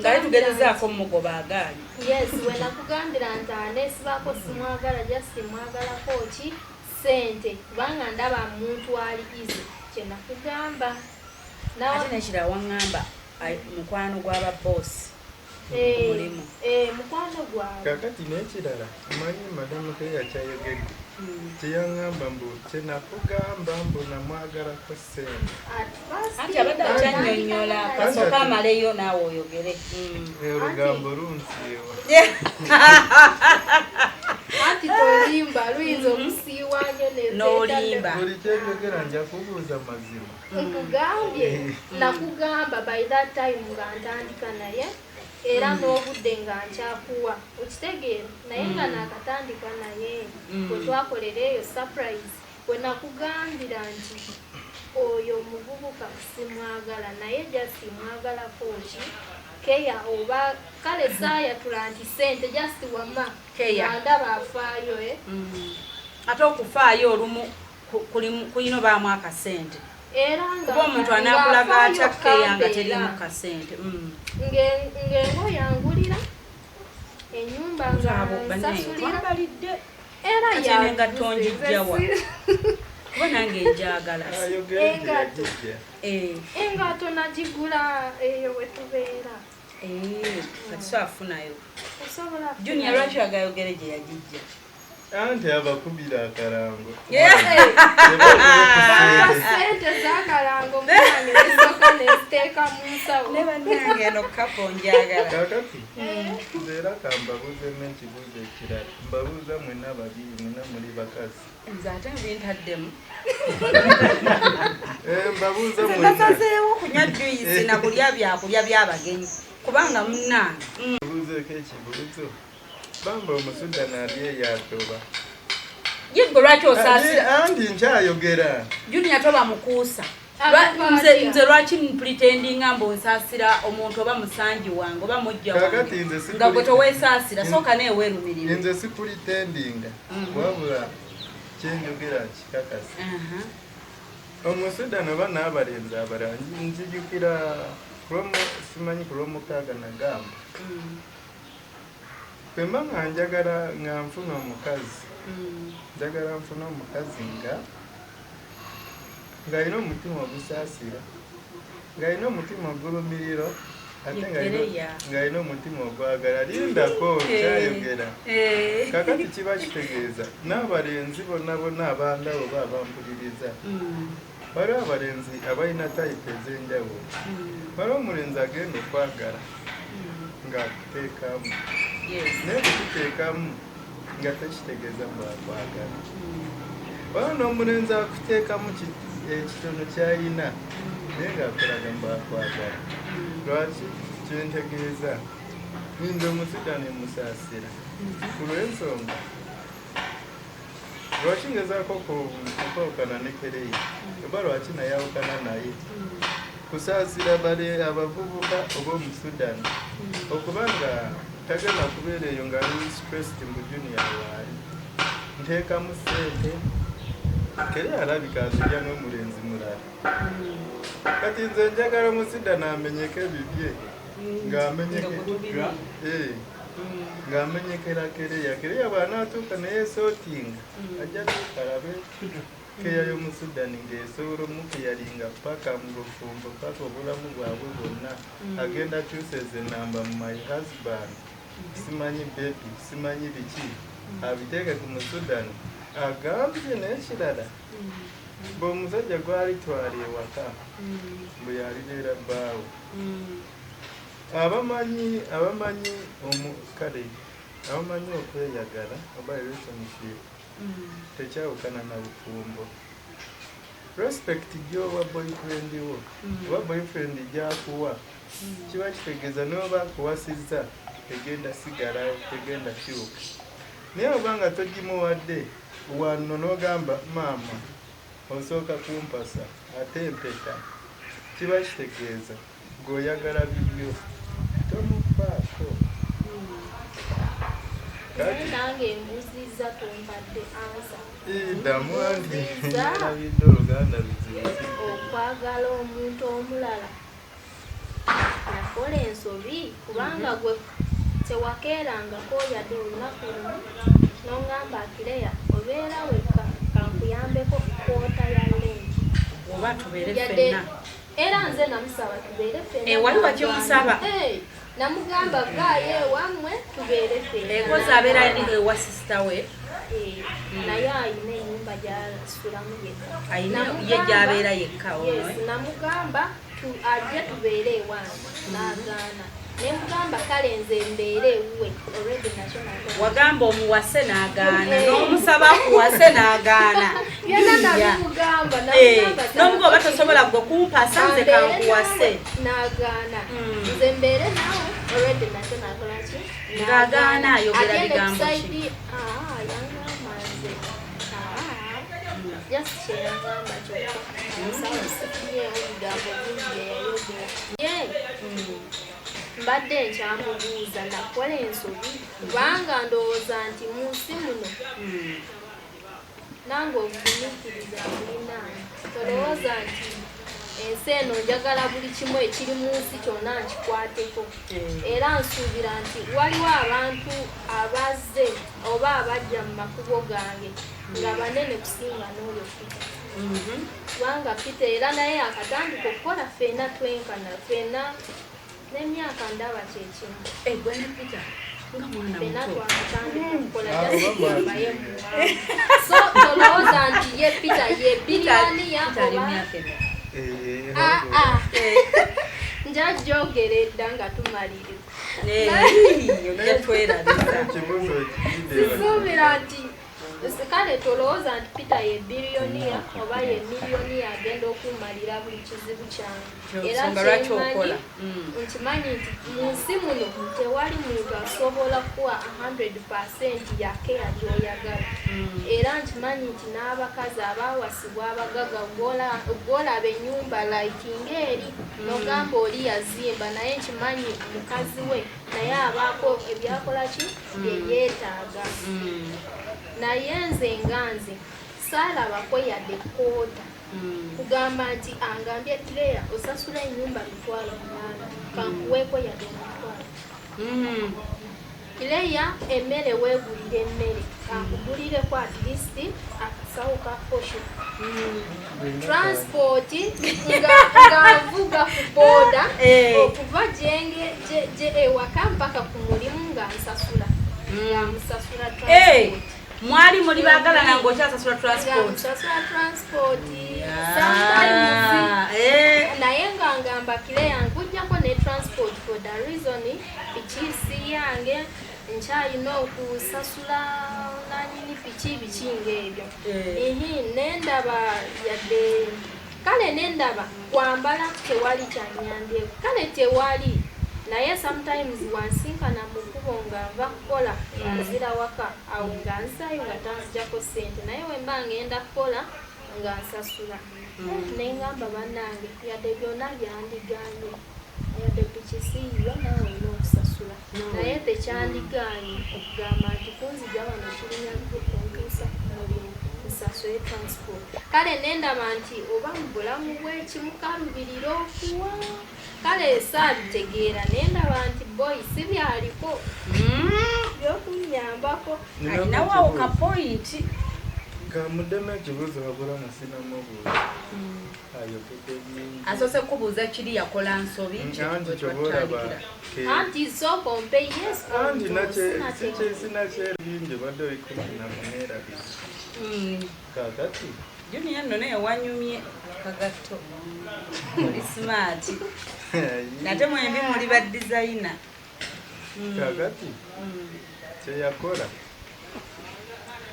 ngaye tugerezaako mugoba agaali yes wenakugambira nti aneesibako simwagala just simwagalako ki sente kubanga ndaba muntu ali ize kyenakugamba ate nekira waŋŋamba mukwano gw'ababosi mulimu mukwano gwawe kakati n'ekirala manyi madamu teyakyayogedde kyeyaŋŋamba mbu kyenakugamba mbu namwagalako sente anti abadde akyannyonnyola kasooka amaleyo naawe oyogere olugambo lunsiiwa anti tolimba luyinza okusiiwanyo n'olimba buli kyenjogera nja kubuuza mazima nkugambye nakugamba by that time nga ntandika naye era n'obudde nga nkyakuwa okitegeera naye nga nakatandika naye bwe twakolera eyo surprise bwe nakugambira nti oyo omuvubuka simwagala naye just mwagalako ki keya oba kale saayatula nti sente just wama andaba afaayo ate okufaayo olumu kulina obaamu akasente era kuba omuntu anaakulaga atya keya nga terimu kasente ng'engo yangulira ennyumba nga nsasulira era yaengatto njijjawa kuba nange njagala engato nagigula eyo wetubeera kati so afunayo Junior lwaki agayogere gye yagijja anti abakubira akalango sente zakalango muanesoko neziteeka mu nsawo ne bannange eno kapo njagala kakati nzeera kambabuuze n'ekibuuzo ekirala mbabuuza mwena babiri mwena muli bakazi nze ate mbintaddemu mbabuuza nasazeewo okunywa juyisi na kulya byakulya by'abagenyi kubanga munnange mbabuuzeeko ekibuuzo bamba omusudani ali eyatoba yegwe lwaki osaasira andi nkyayogera Junior toba mukuusa nze lwaki mpretendinga mbu nsaasira omuntu oba musanji wange oba mujja wange nga gwe toweesaasira sooka neeweerumirire nze sikulitendinga wabula kyenjogera kikakasi omusudani oba n'abalenzi abalala nzijukira simanyi ku lwomukaaga nagamba kwemba nga njagala nga nfuna omukazi njagala nfuna omukazi nga alina omutima ogusaasira ng'alina omutima ogulumiriro ate nga alina omutima ogwagala lindako kyayogera kakati kiba kitegeeza n'abalenzi bonna bonna abandawo oba abampuliriza waliwo abalenzi abalina tayipu ez'enjawulo waliwo omulenzi agenda okwagala ng'akuteekamu naye kukuteekamu nga tekitegeeza mbwakwagala waliwo n'omulenzi akuteekamu ekitono kyalina naye ng'akulaga mbwakwagala lwaki kyentegeeza nze omusudani musaasira ku lw'ensonga lwaki ngezaako okwawukana ne kereyi oba lwaki nayawukana naye kusaasira abavubuka oba omusudani okubanga tagenda kubeera eyo nga ali stressed mu Junior waali nteekamu sente kere alabika azirya n'omulenzi mulala kati nze njagala omusudani amenyeko ebibye ngamenyekera kereya bw'anaatuuka naye sootinga ajja tukalabe keya y'omusudani ng'esobola omukeyalinga paka mu bufumbo paka obulamu bwabwe bwonna agenda chooses enamba mu my husband simanyi bebi simanyi biki abiteeke ku musudani agambye n'ekirala bw'omusajja gwalitwala ewaka bwe yalibeera bbaawe abamanyi kale abamanyi okweyagala oba relationship tekyawukana na bufumbo respect gy'owa boyfriend wo oba boyfriend gy'akuwa kiba kitegeeza n'oba akuwasizza tegenda sigalawo tegenda kyuka naye obanga togimuwadde wano n'ogamba maama osooka kumpasa ate empeta kiba kitegeeza ng'oyagala bibyo tomufaako nange mbuzizza tompadde ansa damwandinabidde oluganda luzibu okwagala omuntu omulala nakola ensobi kubanga gwe tewakeerangako yadde olunaku lumu nongamba Akireya obeera wekka kankuyambeko kwota ya lengi oba tubeere ffenna era nze namusaba tubeere ffenna waliwo kyomusaba namugamba gaayo ewammwe tubeere ffenna ekozi abeera ewa sisita we naye ayina ennyumba gyasulamu yekka ye gy'abeera yekka namugamba ajje tubeere ewange n'agaana nemugamba kale nze mbeere ewuwe already national wagamba omuwase n'agaana n'omusaba akuwase n'agaana byonna nabimugamba n'omuga oba tosobola gwe kumpasa nze kankuwase n'agaana nze mbeere naawe already national kolaki ng'agaana ayogera bigambo ki yangamba nze just kyeyagamba kyokka omusawo sifunyeewo bigambo bingi byeyayogera mbadde nkyamubuuza nakola ensobi kubanga ndowooza nti mu nsi muno nange obugumiikiriza bulinaani tolowooza nti ensi eno njagala buli kimu ekiri mu nsi kyonna nkikwateko era nsuubira nti waliwo abantu abazze oba abajja mu makubo gange nga banene kusinga n'oyo Peter kubanga Peter era naye akatandika okukola ffenna twenkana ffenna n'emyaka ndaba kyekimu gwena Peter nga mwana ffenna muto twakatandika okukola jasimbaye muwaamu so tolowooza nti ye Peter ye biliyoniya oba njajjogera edda nga tumaliriza sisuubira nti kale tolowooza nti Peter ye biliyoniya oba ye miliyoniya agenda okumalira buli kizibu kyange era kyemanyi nkimanyi nti mu nsi muno tewali muntu asobola kuwa 100% ya keya gy'oyagala era nkimanyi nti n'abakazi abaawasibwa abagaga gwolaba ennyumba likinga eri nogamba oli yazimba naye nkimanyi mukazi we naye abaako ebyakola ki byeyeetaaga naye nze nga nze saalabako yadde koota kugamba nti angambye Akireya osasula ennyumba 8,000 kankuweeko yadde 1,000 Akireya emmere weegulire emmere kankugulireko at least akasawo ka posho transport nga nvuga ku booda okuva gye ewaka mpaka ku mulimu nga nsasula musasula transport mwali muli bagalana ng'okyasasula transport naye nga ngamba Akireya nkujjako ne transport for the reason pikiisi yange nkyalina okusasula nanyini piki bikinga ebyo nendaba yadde kale nendaba kwambala tewali kyanyambyeku kale tewali naye sometimes wansinkana mu kkubo nga nva kukola nzira waka awo nga nsayo nga tanzijako ssente naye wemba ngenda kukola nga nsasula nengamba bannange yadde byonna byandigaanye yadde pikisiiyo nawe olina okusasula naye tekyandigaanye okugamba nti kunzija wano kirinyagge kuntuusa ku mulimu nsasule transport kale nendaba nti oba mu bulamu bwekimu kalubirira okuwa kale saabitegeera naye ndaba nti boy si byaliko byokunyambako alinawo ka point kamudeme ekibuuzo wabula musinamubuuza ayogedde bingi asose kubuuza kiri yakola nsobi anti kyobaolaba anti sooka ompe yes anti sinakyebingi badde oikuminamuneerabiri kakati Junior nno naye wanyumye kagatto oli smart nate mwembi muli ba designer kakati kyeyakola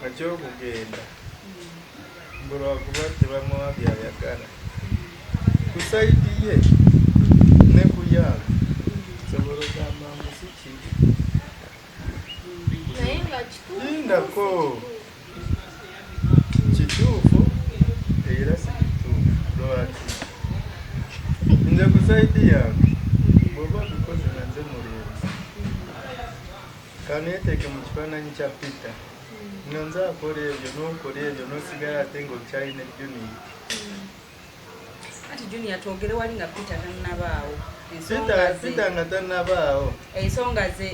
ekyokugenda mbulwakuba tebamuwa byayagala ku saidi ye ne kuyanga sobola ogamba mbu si kiri naye nga lindako kituufu era si kituufu lwaki nze ku saidi yange bw'oba bikoze nanze mulenzi kaneeteeke mu kifaananyi kya Peter nonze akola ebyo n'okola ebyo n'osigala ate ng'okyalina ejjuniya ati Junior twogere wali nga Peter tannabaawo Peter nga tannabaawo ensonga ze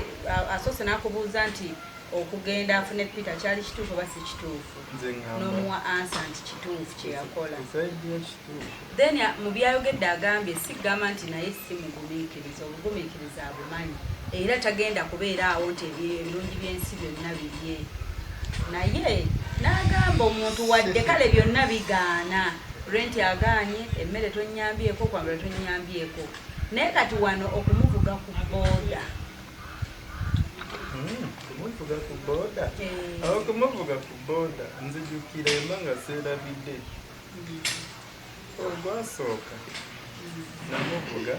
asoose n'akubuuza nti okugenda afune Peter kyali kituufu oba si kituufu nze ngamba n'omuwa ansa nti kituufu kye yakola esaidi y'ekituufu then mu byayogedde agambye sigamba nti naye si mugumiikiriza obugumiikiriza abumanyi era tagenda kubeera awo nti ebirungi by'ensi byonna birye naye n'agamba omuntu wadde kale byonna bigaana renti agaanye emmere tonyambyeko kwambala tonyambyeko naye kati wano okumuvuga ku booda kumuvuga ku booda awo kumuvuga ku booda nzijukira emba nga seerabidde ogwasooka namuvuga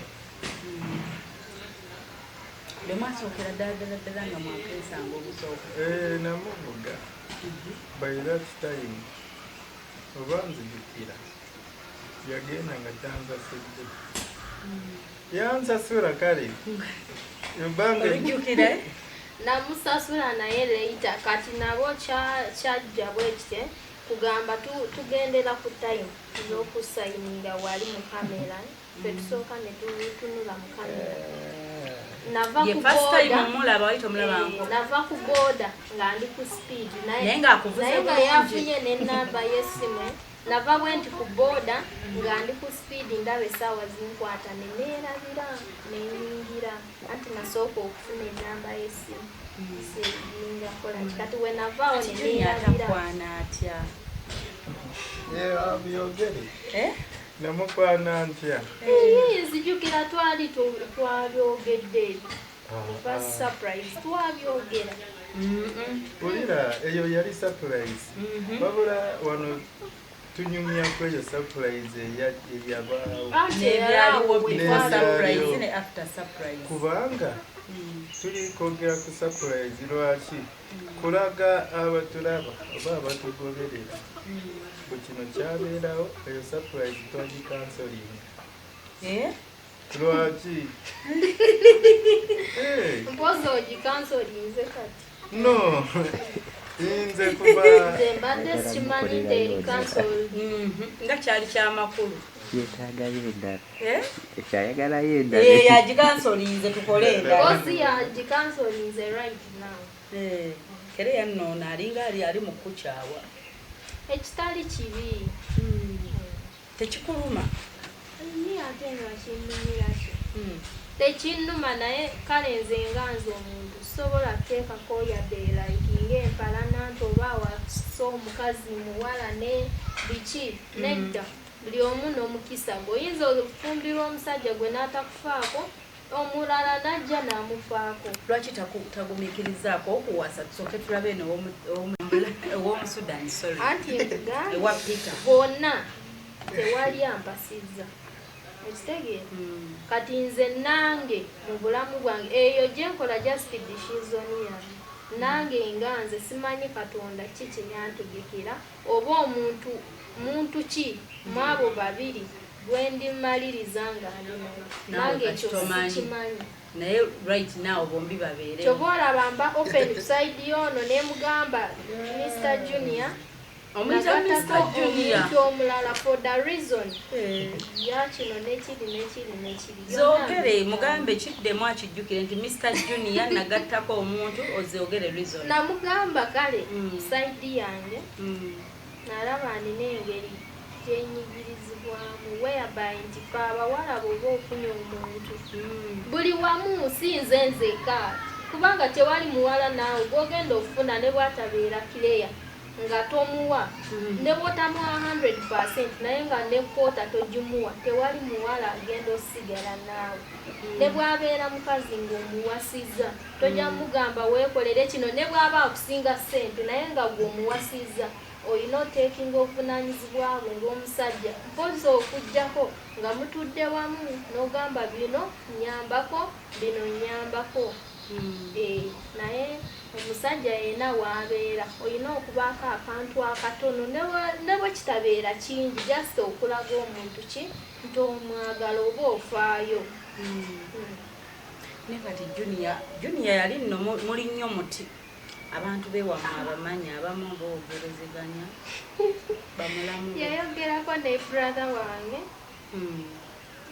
lwemwasookera ddala nga mwakesanga obusooka namuvuga by that time oba nzijukira yagenda nga tansasidde yansasula kale ebbanga olijjukire namusasula naye leita kati nabo kyajja bwekite kugamba tugendera ku time z'okusayininga wali mu kamera fe tusooka ne tunula mu kamera nava ku booda nga ndi ku speed naye nga yafunye n'enamba y'essimu nava bwe nti ku booda nga ndi ku speed ndaba essaawa zinkwata neneerabira nenyingira anti nasooka okufuna enamba y'essimu seningakola kati we navaawo neneerabira atya byogere namukwana ntya nzijukira twali twabyogedde first surprise twabyogera ulira eyo yali surprise wabula wano tunyumyako eyo surprise eyabaawo kubanga tuli kwogera ku surprise lwaki kulaga abatulaba oba abatugoberera bwe kino kyabeerawo eyo surprise twagikansolinga lwaki mpozi ogikansolinze kati no nze kuba nze mbadde sikimanyi nti eri kansoli nga kyali kyamakulu yetagayo endala Eh? ekyayagalayo endala yagikansolinze tukole endala mpozi yagikansolinze right now kere yannoona alinga ali mu kukyawa ekitali kibi tekikuluma ni ate nga kinnumira tekinnuma naye kale nze nga nze omuntu sobola kuteekako yadde laikinga empala nanti oba wasa omukazi muwala ne biki nedda buli omu n'omukisa gwe oyinza okufumbirwa omusajja gwe n'atakufaako omulala najja n'amufaako lwaki tagumiikirizaako okuwasa tusooke tulabe ow'omusudani anti nkugambe ewa Peter bonna tewali ampasizza ekitegeera kati nze nange mu bulamu bwange eyo gye nkola just decision yange nange nga nze simanyi katonda ki kye yantegekera oba muntu ki mu abo babiri gwe ndimaliriza nga ali naye nange ekyo sikimanyi naye right now bombi babeere kyoba olaba mba open side yono nemugamba Mr. Junior Omuyita Mr. Junior. Omulala for the reason. Ya kino n'ekiri. Zoogere mugambe kiddemu akijjukire nti Mr. Junior nagattako omuntu ozoogere reason. Namugamba kale side yange. Nalaba nina engeri gyenyigirizibwamu whereby nti fe abawala bw'oba ofunye omuntu buli wamu si nze nzeka kubanga tewali muwala naawe gw'ogenda okufuna ne bw'atabeera kireya nga tomuwa ne bw'otamuwa 100% naye nga ne kwota togimuwa tewali muwala agenda osigala naawe ne bw'abeera mukazi ng'omuwasizza tojja mugamba weekolere kino ne bw'aba akusinga ssente naye nga gw'omuwasizza oyina oteekinga obuvunaanyizibwa bwe ng'omusajja mpozi okuggyako nga mutudde wamu n'ogamba bino nyambako bino nyambako naye omusajja yenna waabeera oyina okubaako akantu akatono ne bwe kitabeera kingi just okulaga omuntu ki nti omwagala oba ofaayo ne kati Junior yali nno muli nnyo muti abantu bewamu abamanyi abamu boogerezeganya bamulamu yayogerako ne brother wange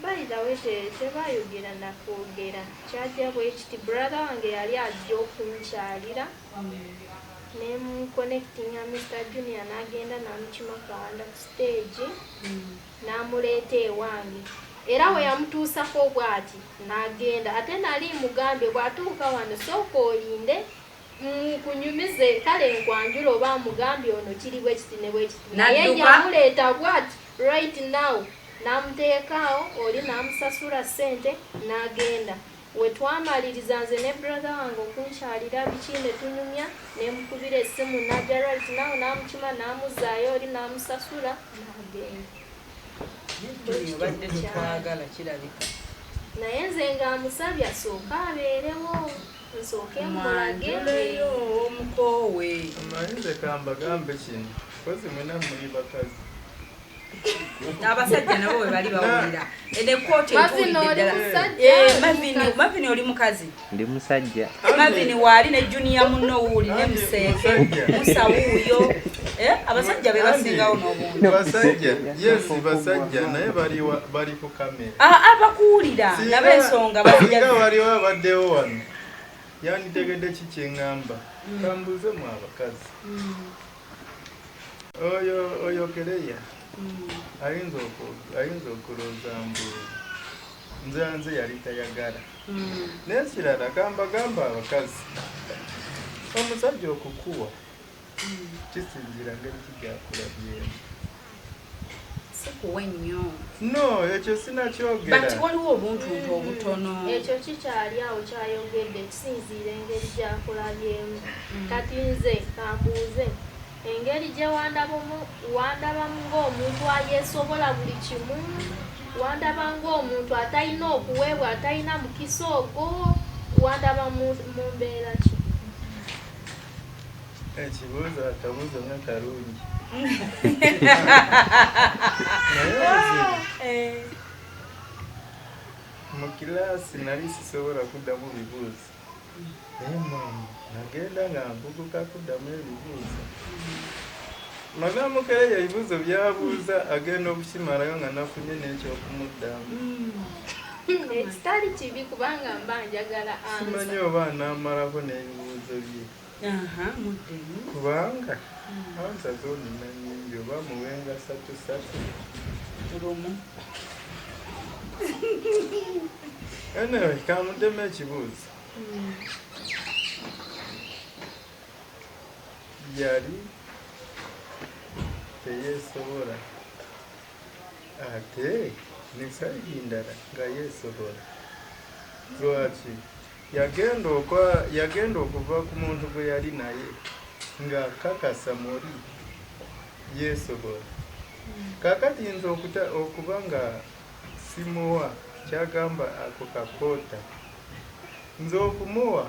bayirawe tebayogera nakwogera kyajja bwe kiti brother wange yali ajja okunkyalira nemuconnectinga Mr. Junior n'agenda n'amukima kawanda ku stage n'amuleeta ewange era we yamutuusako bw'ati n'agenda ate nali mugambye bw'atuuka wano sooka olinde kunyumize kale nkwanjula oba mugambye ono kiri bwe kiti ne bwe kiti naye yamuleeta bw'ati right now n'amuteekaawo oli n'amusasula ssente n'agenda we twamaliriza nze ne brother wange okunkyalira biki ne tunyumya n'emukubira essimu n'ajja right now n'amukima n'amuzaayo oli n'amusasula n'agenda obadde tukwagala kirabika naye nze ng'amusabye asooka abeerewo nsooke mulageyo omukoowe amayinza kambagambe kino kozi mwena muli bakazi abasajja nabo we bali bawulira enekooti Mavini oli mukazi ndi musajja Mavini waali ne Junior munno wuuli ne Museeke Musa wuuyo abasajja be basingawo n'obuntu basajja naye bali ku kamera abakuwulira nab'ensonga basinga waliwo abaddewo wano yanditegedde kikyeŋŋamba kambuze mu abakazi oyo Kereya ayinza okulooza mbu nze yali tayagala naye kirala gamba abakazi omusajja okukuwa kisinzira ngeri kijakulabyemu sikuwe nnyo no ekyo sinakyogera bati waliwo obuntuntu obutono ekyo kikyali awo kyayogedde kisinziira engeri gyakulabyemu kati nze kambuuze engeri gye wandabamu ng'omuntu ayeesobola buli kimu wandaba ng'omuntu atalina okuweebwa atalina mukisa ogwo wandaba mu mbeera ki ekibuuzo akabuuzo nga kalungi mu kilaasi nali sisobola kuddamu bibuuzo naye mama nagenda nga mbuguka kuddamu ebibuuzo magamukereyo ebibuuzo byabuuza agenda okukimalayo nga nafunye n'ekyokumuddamu ekitali kibi kubanga mba njagala simanyi oba anamalako n'ebibuuzo bye kubanga ansa zonina nyingi oba muwenga 3 lumu anyway kamuddemu ekibuuzo yali teyeesobola ate nesayidi ndala nga yeesobola lwaki yagenda okuva ku muntu gwe yali naye nga kakasa muli yeesobola kakati nze okuba nga simuwa kyagamba ako kakoota nze okumuwa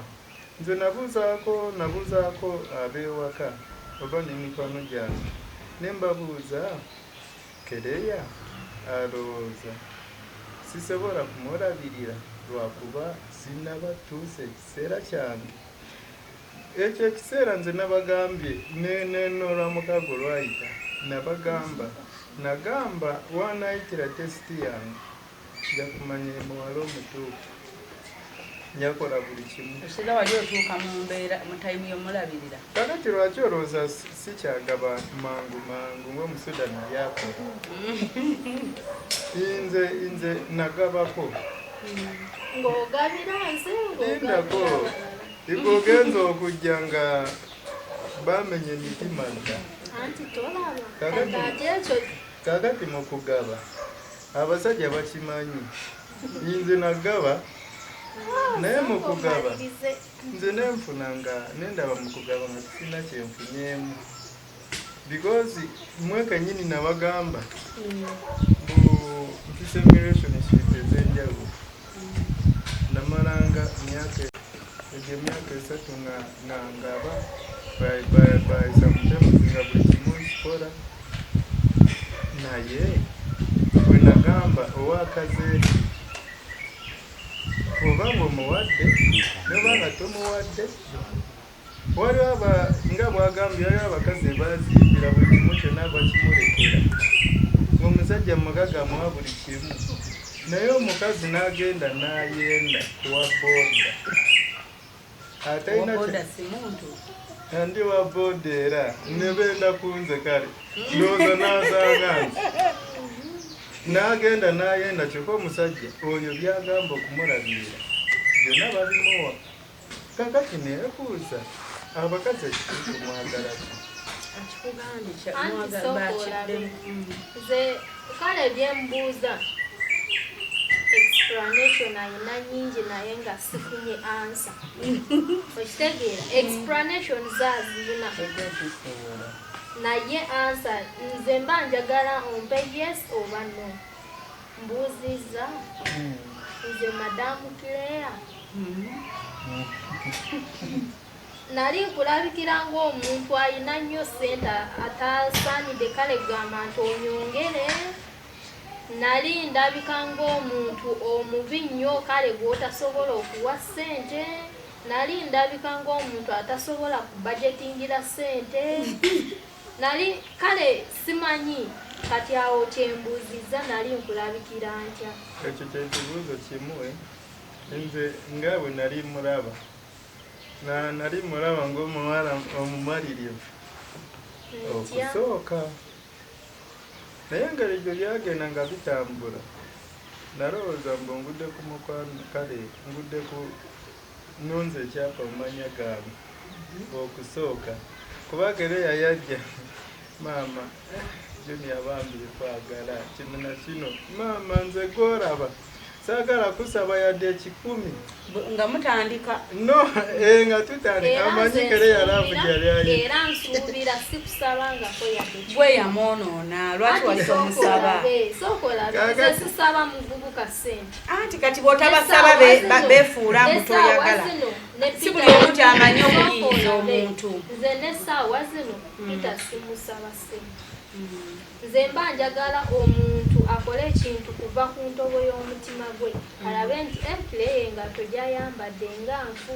nze nabuuzaako ab'ewaka oba n'emikwano gyange nembabuuza Kereya alowooza sisobola kumulabirira lwakuba sinaba tuuse ekiseera kyange ekyo ekiseera nze nabagambye nenora mukago lwayita nagamba wanayitira tesiti yange njakumanya muwala omutuufu njakola buli kimu Osira wali otuuka mu mbeera mu time y'omulabirira kakati lwaki olowooza sikyagaba mangu ng'omusuda nalyakola nze nagabako ng'ogabira nze indako ikogenza okujja nga bamenye emitima dda anti tolaba Kakati. ate ekyo kakati mu kugaba abasajja bakimanyi nze nagaba naye mu kugaba malirize. nze nenfuna nga nendaba mu kugaba nga kisina kyenfunyemu because mwe kenyini nabagamba mpise relationship ez'enjawulo namalanga myaka 3 nga ngaba bayisa mutemuzinga buli kimu nkikola naye bwe nagamba owakazeeti obanga omuwadde nobanga tomuwadde waliwo nga bwagambye waliwo abakazi bazimbira buli kimu kyonna bakimulekera ng'omusajja mugaga amuwa buli kimu naye omukazi n'agenda n'ayenda kuwa booda Oboda si muntu ndi wa booda era nebenda kunze kale ndowooza n'asanga nti n'agenda n'ayenda kyokka omusajja oyo byagamba okumulabirira byonna babimuwa kakati neekuuza abakazi ekituufu mwagala ki akikugambye Anti sookola nze kale byembuuza explanation ayina nyingi naye nga sifunye answer okitegeera explanation zaazirina naye answer nze mba njagala ompe yes oba no mbuuziza nze madamu Claire nali nkulabikira ng'omuntu alina nnyo ssente atasaanidde kale gamba nti onyongere nali ndabika ng'omuntu omubi nnyo kale gw'otasobola okuwa ssente nali ndabika ng'omuntu atasobola kubudgetingira ssente nali kale simanyi kati awo kyembuuzizza nali nkulabikira ntya ekyo kyekibuuzo kimu nze nga bwe nali mulaba nali mulaba ng'omuwala omumalirivu okusooka naye engeri gyo byagenda nga bitambula nalowooza mbu ngudde ku mukwano kale ngudde ku nunze ekyapa mu manya gaabwe okusooka kubanga era yayajja maama junior bambi kwagala kino na kino maama nze gw'olaba saagala kusaba yadde 10 nga mutandika no nga tutandika amanyi kere yalavu gyali era nsuubira sikusabangako yadde gwe yamwonoona lwaki wali tomusaba sookola sisaba muvubuka ssente anti kati bw'otabasaba beefuula mutoyagala si buli omuntu amanyi okuyiiza omuntu nze n'essaawa zino pita simusaba ssente nze mba njagala omuntu akole ekintu kuva ku ntobo y'omutima gwe alabe nti empuleye nga togyayambadde nga nfu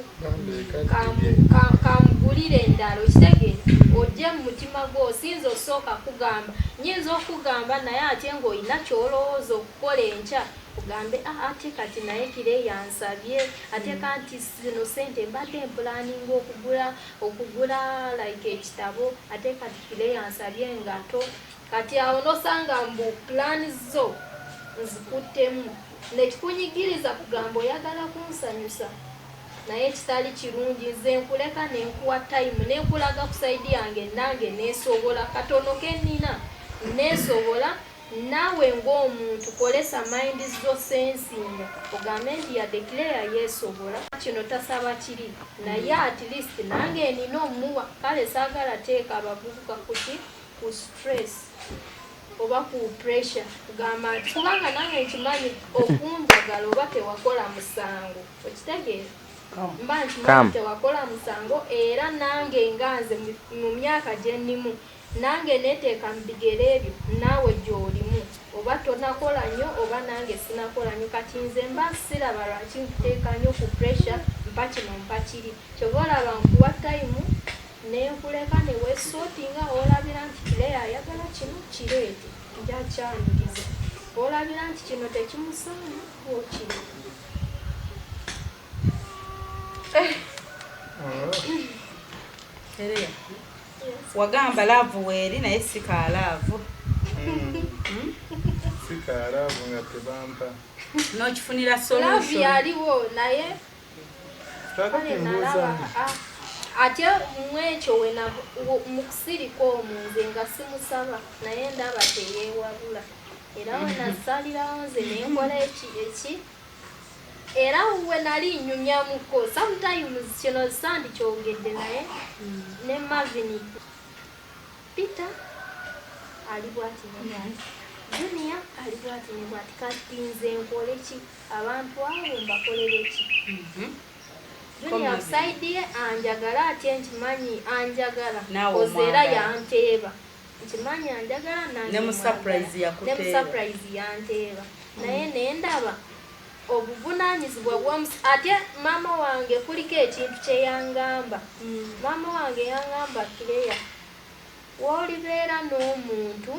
kamugulire endala okitegeera ojje mu mutima gwe osinza osooka kugamba nyinza okugamba naye ate ng'olina ky'olowooza okukola enkya ugambe ate kati naye kire yansabye ate kanti zino sente mbadde empulaninga okugula like ekitabo ate kati kire yansabye engato kati awo nosanga mbu pulaani zo nzikuttemu nekikunyigiriza kugamba oyagala kunsanyusa naye kitali kirungi nze nkuleka nenkuwa time nenkulaga ku saidi yange nange nesobola katono kennina nesobola naawe ng'omuntu kolesa mind zo sensinga ogambe nti yadde Claire yeesobola kino tasaba kiri naye at least nange nina omuwa kale saagala teeka abavubuka kuki ku stress oba ku pressure kugamba nti kubanga nange nkimanyi okunjagala oba tewakola musango okitegeera mba nkimanyi tewakola musango era nange nganze mu myaka gye nnimu nange neteeka mu bigere ebyo naawe gy'olimu oba tonakola nnyo oba nange sinakola nnyo kati nze mba siraba lwaki nkuteeka nnyo ku pressure mpa kino mpa kiri kyova olaba nkuwa time nenkuleka neweesootinga olabira nti kireya ayagala kino kireete nja kyaniriza olabira nti kino tekimusaana wokiri Tereya wagamba laavu weeri naye sika laavu sikalaavu nga tebampa n'okifunira laavu solution yaliwo naye kakati mbuuza ate mwekyo mu kusirika omunze nga simusaba naye ndaba teyeewabula era we nasalirawo nze nenkola eki era we nali nnyumyamuko sometimes kino sandi kyogedde naye ne Marvin Peter ali bwati nebwati Junior ali bwati nebwati kati nze nkole ki abantu abo mbakolere ki Junior side anjagala ate nkimanyi anjagala ozeera yanteeba nkimanyi anjagala ne mu surprise yanteeba naye nendaba obuvunaanyizibwa ate maama wange kuliko ekintu kyeyangamba maama wange yangamba Kireya woolibeera n'omuntu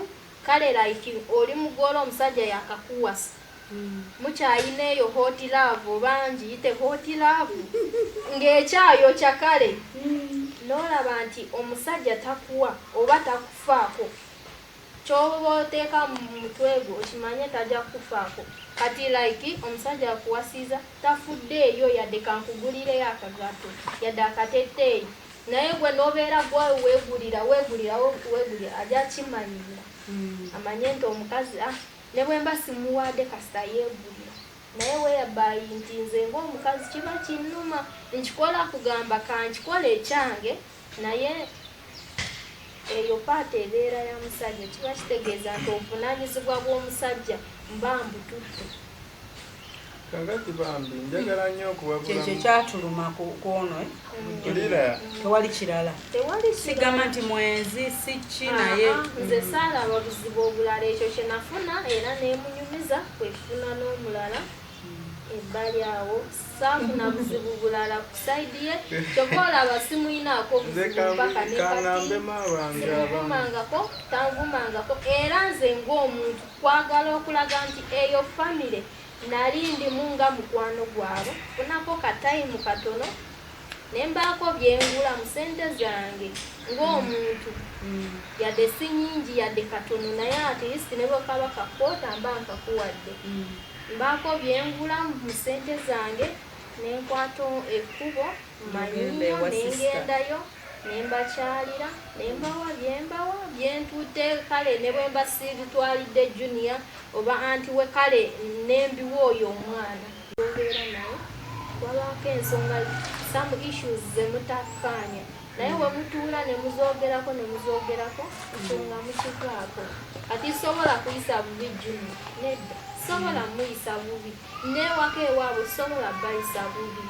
kale like oli mugoola omusajja yakakuwasa mukyayina eyo hoti laavu bangi yite hoti laavu ng'ekyayo kyakale n'olaba nti omusajja takuwa oba takufaako ky'oba oteeka mu mutwe gwo okimanye tajja kufaako kati like omusajja akuwasiza tafudde eyo yadde kankugulireyo akagato yadde akatetteeyi naye gwe n'obeera gwe weegulira ajja kimanyira amanye nti omukazi ne bwe mba simuwadde kasita yeegulira naye weeyabayi nti nze ng'omukazi kiba kinnuma nkikola kugamba kankikola ekyange naye eyo paata ebeera ya musajja kiba kitegeeza nti obuvunaanyizibwa bw'omusajja mba mbututte kakati bambi njagala nnyo okuwabula kyekyo kyatuluma kwono tewali kirala sigamba nti mwenzi si ki naye nze saalaba buzibu obulala ekyo kye nafuna era neemunyumiza kwefuna n'omulala ebbali awo saafuna buzibu bulala ku sayidi ye kyokka olaba simuyinaako buzibu mpaka nekatisimuvumangako tanvumangako era nze ng'omuntu kwagala okulaga nti eyo famire nali ndimu nga mukwano gwabo funako katayimu katono nembaako byengula mu sente zange ng'omuntu yadde si nyingi yadde katono naye atilisi ne bwe kaba kakoota mba nkakuwadde mbaako byengula mu sente zange nenkwata ekkubo manyinyo nengendayo nembakyalira nembawa byembawa byentutte kale ne bwe mba siibitwalidde Junior oba anti we kale nembiwa oyo omwana obeera naye wabaako ensonga some issues zemutakkaanya naye we mutuula ne muzoogerako ensonga mukivaako kati sobola kuyisa bubi Junior nedda sobola muyisa bubi newaka ewaabwe sobola bayisa bubi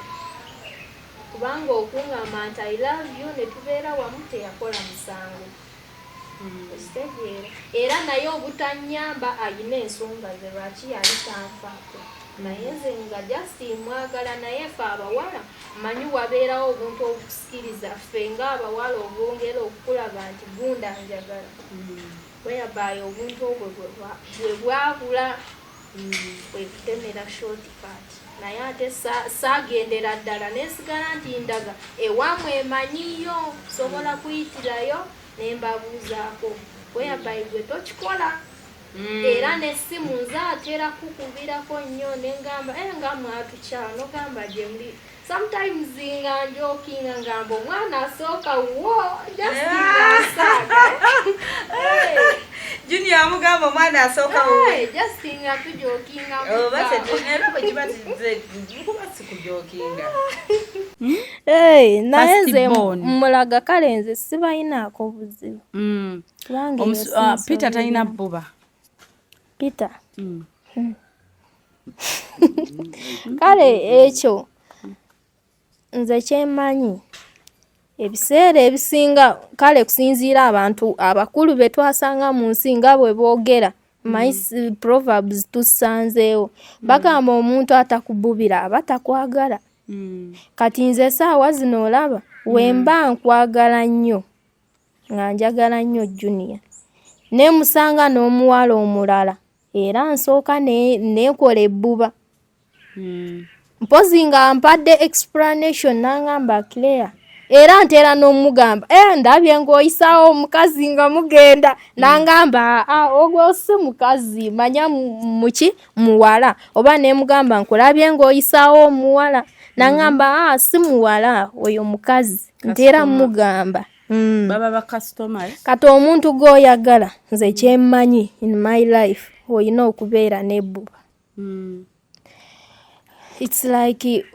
kubanga okungamba nti I love you ne tubeera wamu teyakola musango ekitegeera era naye obutanyamba ayina ensonga ze lwaki yali tanfaako naye nze nga just mwagala naye ffe abawala manyi wabeerawo obuntu obusikiriza ffe ng'abawala obwongera okukulaba nti gunda njagala weyabayo obuntu obwo bwe bwabula bwekutemera shortcut naye ate saagendera ddala nesigala nti ndaga ewamwe emanyiyo sobola kuyitirayo nembabuuzaako weyabayi gwe tokikola era nessimu nze atera kukubirako nnyo nengamba nga mwatukyano gamba gye muli sometimes nga njokinga ngamba omwana asooka wo justingasaaga Junior amugamba omwana asooka justinga tujokinga sikujokinga naye nze mulaga kale nze sibayinaako buzibu Peter talina bbuba Peter kale ekyo nze kyemanyi ebiseera ebisinga kale kusinziira abantu abakulu be twasanga mu nsi nga bwe boogera proverbs tusanzeewo bagamba omuntu atakububira aba takwagala kati nze saawa zino olaba wemba nkwagala nnyo nga njagala nnyo Junior ne musanga n'omuwala omulala era nsooka neekola ebbuba mpozi nga mpadde explanation nangamba Claire era ntera n'omugamba ndabye ng'oyisaawo omukazi nga mugenda nangamba ogwo si mukazi manya muki muwala oba ne mugamba nkulabye ng'oyisaawo omuwala nangamba si muwala oyo mukazi ntera mugamba baba ba customer kati omuntu gw'oyagala nze kyemmanyi in my life oyina okubeera n'ebbuba it's like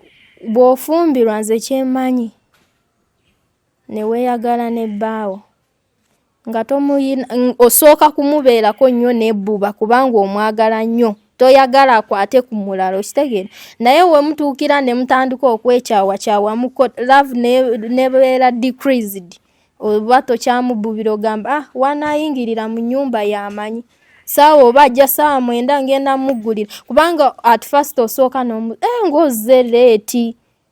bw'ofumbirwa nze kyemmanyi ne weeyagala n'ebbaawo nga osooka kumubeerako nnyo n'ebbuba kubanga omwagala nnyo toyagala akwate ku mulala okitegeera naye we mutuukira ne mutandika okwekyawa muko love nebeera decreased oba tokyamububira ogamba wanaayingirira mu nnyumba y'amanyi saawa oba ajja saawa 9 ngenda muggulira kubanga at first osooka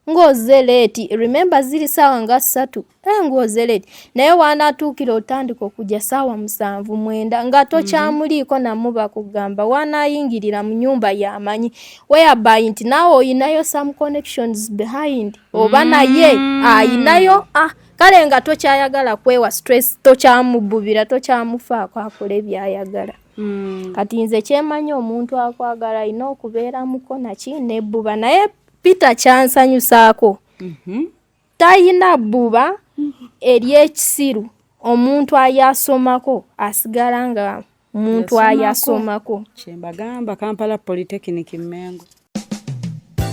ng'oze leeti remember ziri saawa nga 3 ng'oze leeti naye wanaatuukira otandika okujja saawa 7 9 nga tokyamuliiko namuba kugamba wanaayingirira mu nnyumba y'amanyi whereby nti naawe oyinayo some connections behind oba naye ayinayo kale nga tokyayagala kwewa stress tokyamububira tokyamufaako akole byayagala kati nze kyemanyi omuntu akwagala alina okubeera muko naki nebbuba naye Peter kyansanyusaako tayina bbuba ery'ekisiru omuntu ayasomako asigala nga muntu ayasomako kyembagamba Kampala Polytechnic Mengo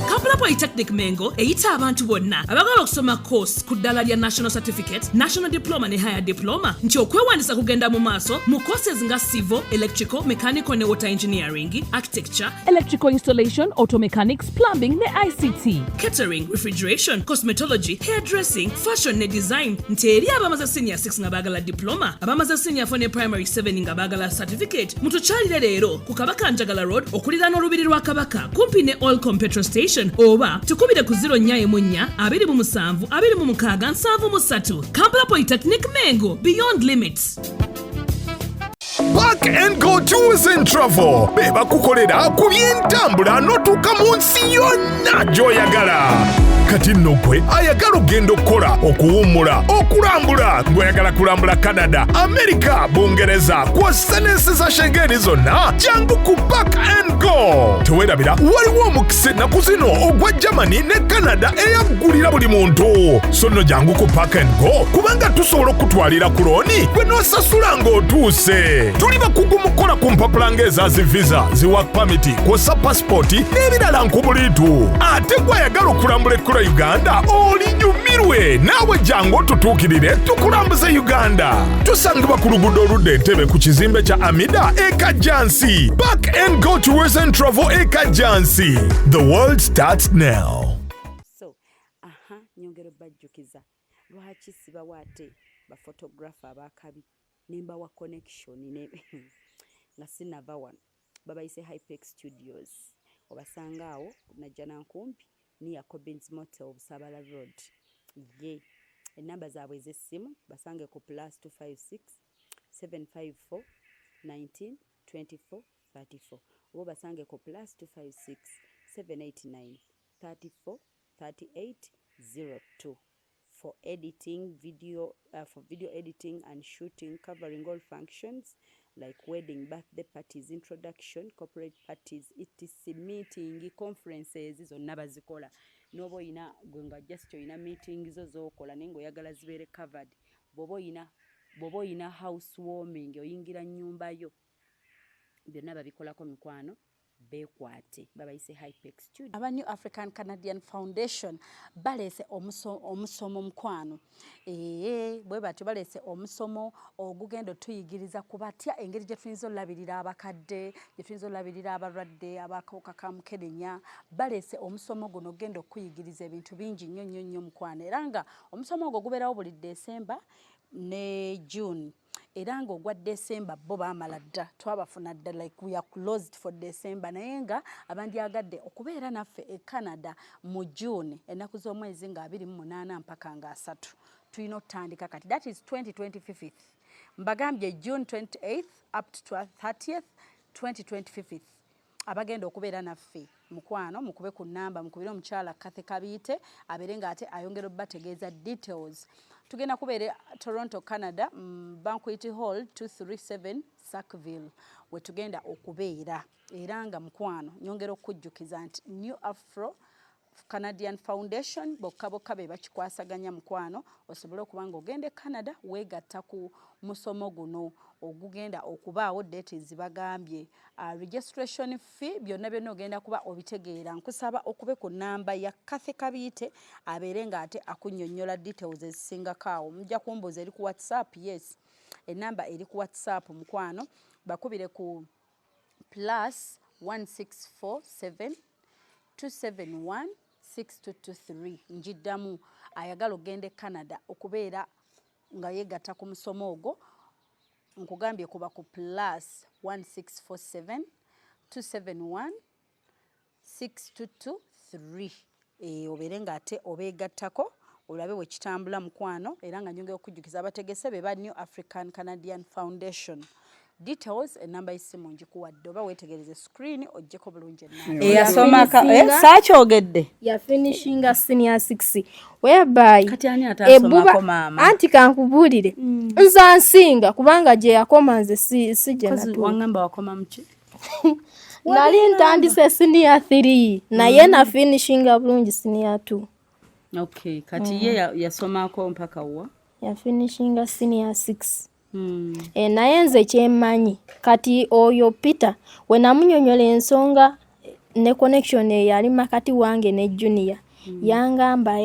Kampala Polytechnic Mengo eyita abantu bonna abagala okusoma course ku ddala lya National Certificate, National Diploma ne Higher Diploma nti okwewandisa kugenda mu maaso mu courses nga Civil, Electrical, Mechanical ne Water Engineering, Architecture, Electrical Installation, Auto Mechanics, Plumbing ne ICT, Catering, Refrigeration, Cosmetology, Hairdressing, Fashion ne Design nti eri abamaze Senior 6 nga baagala Diploma, abamaze Senior 4 ne Primary 7 nga baagala Certificate mutukyalire leero ku Kabaka Njagala Road okuliraana olubiri lwa Kabaka kumpi ne Oilcom Petrol Station oba tukubire ku 0-4-2-26-73 Kampala Polytechnic Mengo, beyond limits. Park and Go Tours and Travel beba kukolera ku by'entambula n'otuuka mu nsi yonna gy'oyagala. Kati nno gwe ayagala ogenda okukola okuwummula okulambula ng'oyagala kulambula Canada, America, Bungereza kw'ossa n'ensi za Schengeni zonna jangu ku Park and Go. Teweerabira waliwo omukisa ennaku zino ogwa Germany ne Canada eyaggulira buli muntu. So nno jangu ku Park and Go kubanga tusobola okutwalira ku looni gwe n'osasula ng'otuuse. Tuli bakugu mu kukola ku mpapula ng'eza zi visa, zi work permit, kw'ossa passport n'ebirala nkubuliitu. Ate gw'ayagala okulambula Uganda olinyumirwe naawe jangu tutuukirire tukulambuze Uganda. Tusangibwa ku luguudo oludda Entebbe ku kizimbe kya Amida Kajjansi. Park and Go Tours and Travel Kajjansi. The world starts now. So nyongero bajjukiza lwaki sibawa ate bafotographer abakabi nemba wa connection ne nga sinava wano babayise Hypex Studios obasangaawo najja nankumpi near Cobbins Motel Busabala Road. Enamba zaabwe ez'essimu basange ku +256 754 19 24 34 oba basange ku +256 789 34 38 02 for editing video editing and shooting, covering all functions like wedding, birthday parties, introduction, corporate parties, etc, meeting, conferences zonna bazikola. Nobo oyina gwenga just oyina meetings zo zokola nengo oyagala zibeere covered. Bobo oyina housewarming oyingira nnyumba yo. Byonna babikolako mikwano bekwate babayise Hypex Studio. Aba New African Canadian Foundation balese omusomo mkwano bwe batyo balese omusomo ogugendo tuyigiriza kubatya engeri gye tuyinza olabirira abakadde gye tuyinza olabirira abalwadde abakawuka ka mukenenya balese omusomo guno ogenda okuyigiriza ebintu bingi nnyo mukwana era nga omusomo ogwo gubeerawo buli December ne June era ng'ogwa December bo baamala dda twabafuna dda like we are closed for December naye nga abandyagadde okubeera naffe e Canada mu June ennaku z'omwezi nga 28 mpaka nga 3 tulina okutandika kati that is 2025 mbagambye June 28th up to 30th 2025 abagenda okubeera naffe mukwano mukube ku namba mukubire omukyala Kathe Kabiite abeere nga ate ayongera bategeeza details tugenda kubeera Toronto Canada Banquet Hall 237 Sackville we tugenda okubeera era nga mukwano nyongera okujjukiza nti New Afro Canadian Foundation bokka be bakikwasaganya mukwano osobole okuba nga ogende Canada weegatta ku musomo guno ogugenda okubaawo dates bagambye registration fee byonna ogenda kuba obitegeera nkusaba okube ku namba ya Kathe Kabiite abeere nga ate akunnyonnyola details ezisingakaawo mujja kumbuuza eri ku WhatsApp yes enamba eri ku WhatsApp mukwano bakubire ku +1647 271 6223 njiddamu ayagala ogende Canada okubeera nga yegatta ku musomo ogwo nkugambye kuba ku +1647 271 6223 obeere nga ate obeegattako olabe we kitambula mukwano era nga nyongera okujjukiza abategese be ba New African Canadian Foundation details enamba y'essimu njikuwadde oba weetegereze screen ojjeko bulungi eyasomaka saakyogedde ya finishinga senior 6 whereby kati ani atasomako maama anti kankubuulire nza nsinga kubanga gye yakoma nze sijja natu wangamba wakoma muki nali ntandise senior 3 naye na finishinga bulungi senior 2 okay kati ye yasomako mpaka wa ya finishinga senior 6 naye nze kyemmanyi kati oyo Peter we namunnyonnyola ensonga ne connection eyali makati wange ne Junior yangamba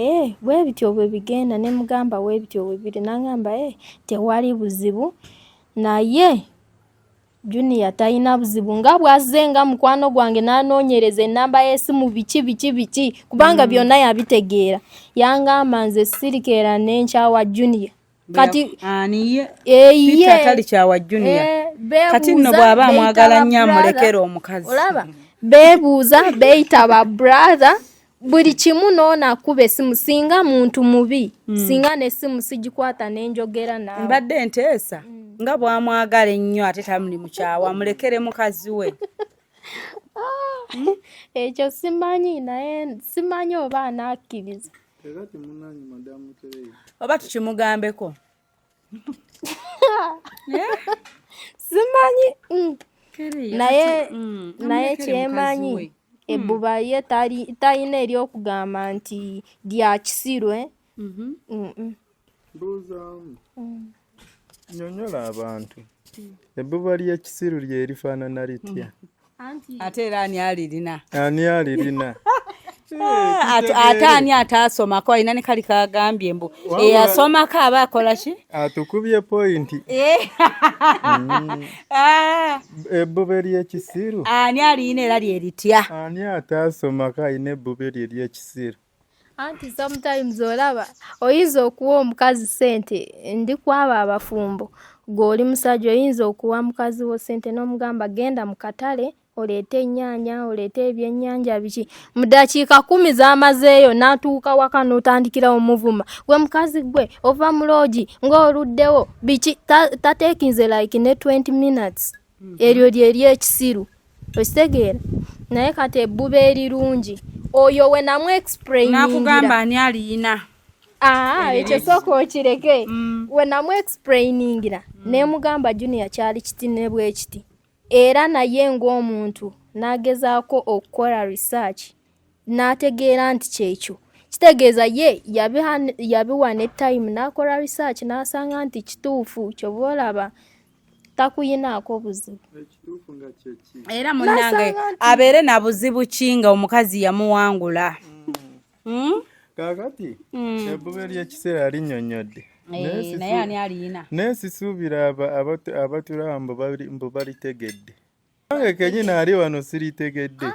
bwe bityo bwe bigenda ne mugamba bwe bityo bwe biri nangamba tewali buzibu naye Junior tayina buzibu nga bwazenga mukwano gwange nanoonyereza enamba y'essimu biki kubanga byonna yabitegeera yangamba nze sirikeera n'enkyawa Junior kati aniye Peter kyawa Junior kati nno bwaba amwagala nnyo amulekera omukazi olaba beebuuza beyita ba brother buli kimu noona kuba essimu singa muntu mubi singa n'essimu sigikwata n'enjogera naawe mbadde nteesa nga bwamwagala ennyo ate tamuli mukyawa amulekere mukazi we ekyo simanyi naye simanyi oba anakkiriza oba tukimugambeko simanyi naye kyemanyi ebbuba ye talina eri okugamba nti lya kisirwe mbuuzaamu nyonnyola abantu ebbuba ly'ekisiru lyerifaanana litya ate era ani alirina ate ani ataasomako alina ne kali kagambye mbu eyasomako aba akola ki atukubye pointi ebbuba ery'ekisiru ani alina era lyeritya ani ataasomako alina ebbuba eryo ery'ekisiru anti sometimes olaba oyinza okuwa omukazi ssente ndi kwaba abafumbo gw'oli musajja oyinza okuwa mukazi wo ssente n'omugamba genda mu katale oleete ennyaanya oleete ebyennyanja biki mu ddakiika 10 z'amazeeyo n'atuuka waka n'otandikira omuvuma gwe mukazi gwe ova mu loogi ng'oluddewo biki tateekinze like ne 20 minutes eryo ly'ekyisiru okitegeera naye kati ebbuba erirungi oyo we namu explainingira nakugamba ani alina ekyo sooka okireke we namu explainingira nemugamba Junior kyali kitine bwe kiti era naye ng'omuntu n'agezaako okukola research n'ategeera nti kyekyo kitegeeza ye yabiwa ne time n'akola research n'asanga nti kituufu kyoba olaba takuyinaako buzibu era munnange abeere na buzibu ki nga omukazi yamuwangula kaakati ebbuba ery'ekiseera linnyonnyodde naye ani alina neesisuubira abatulaba mbu balitegedde nange kenyini ali wano siritegedde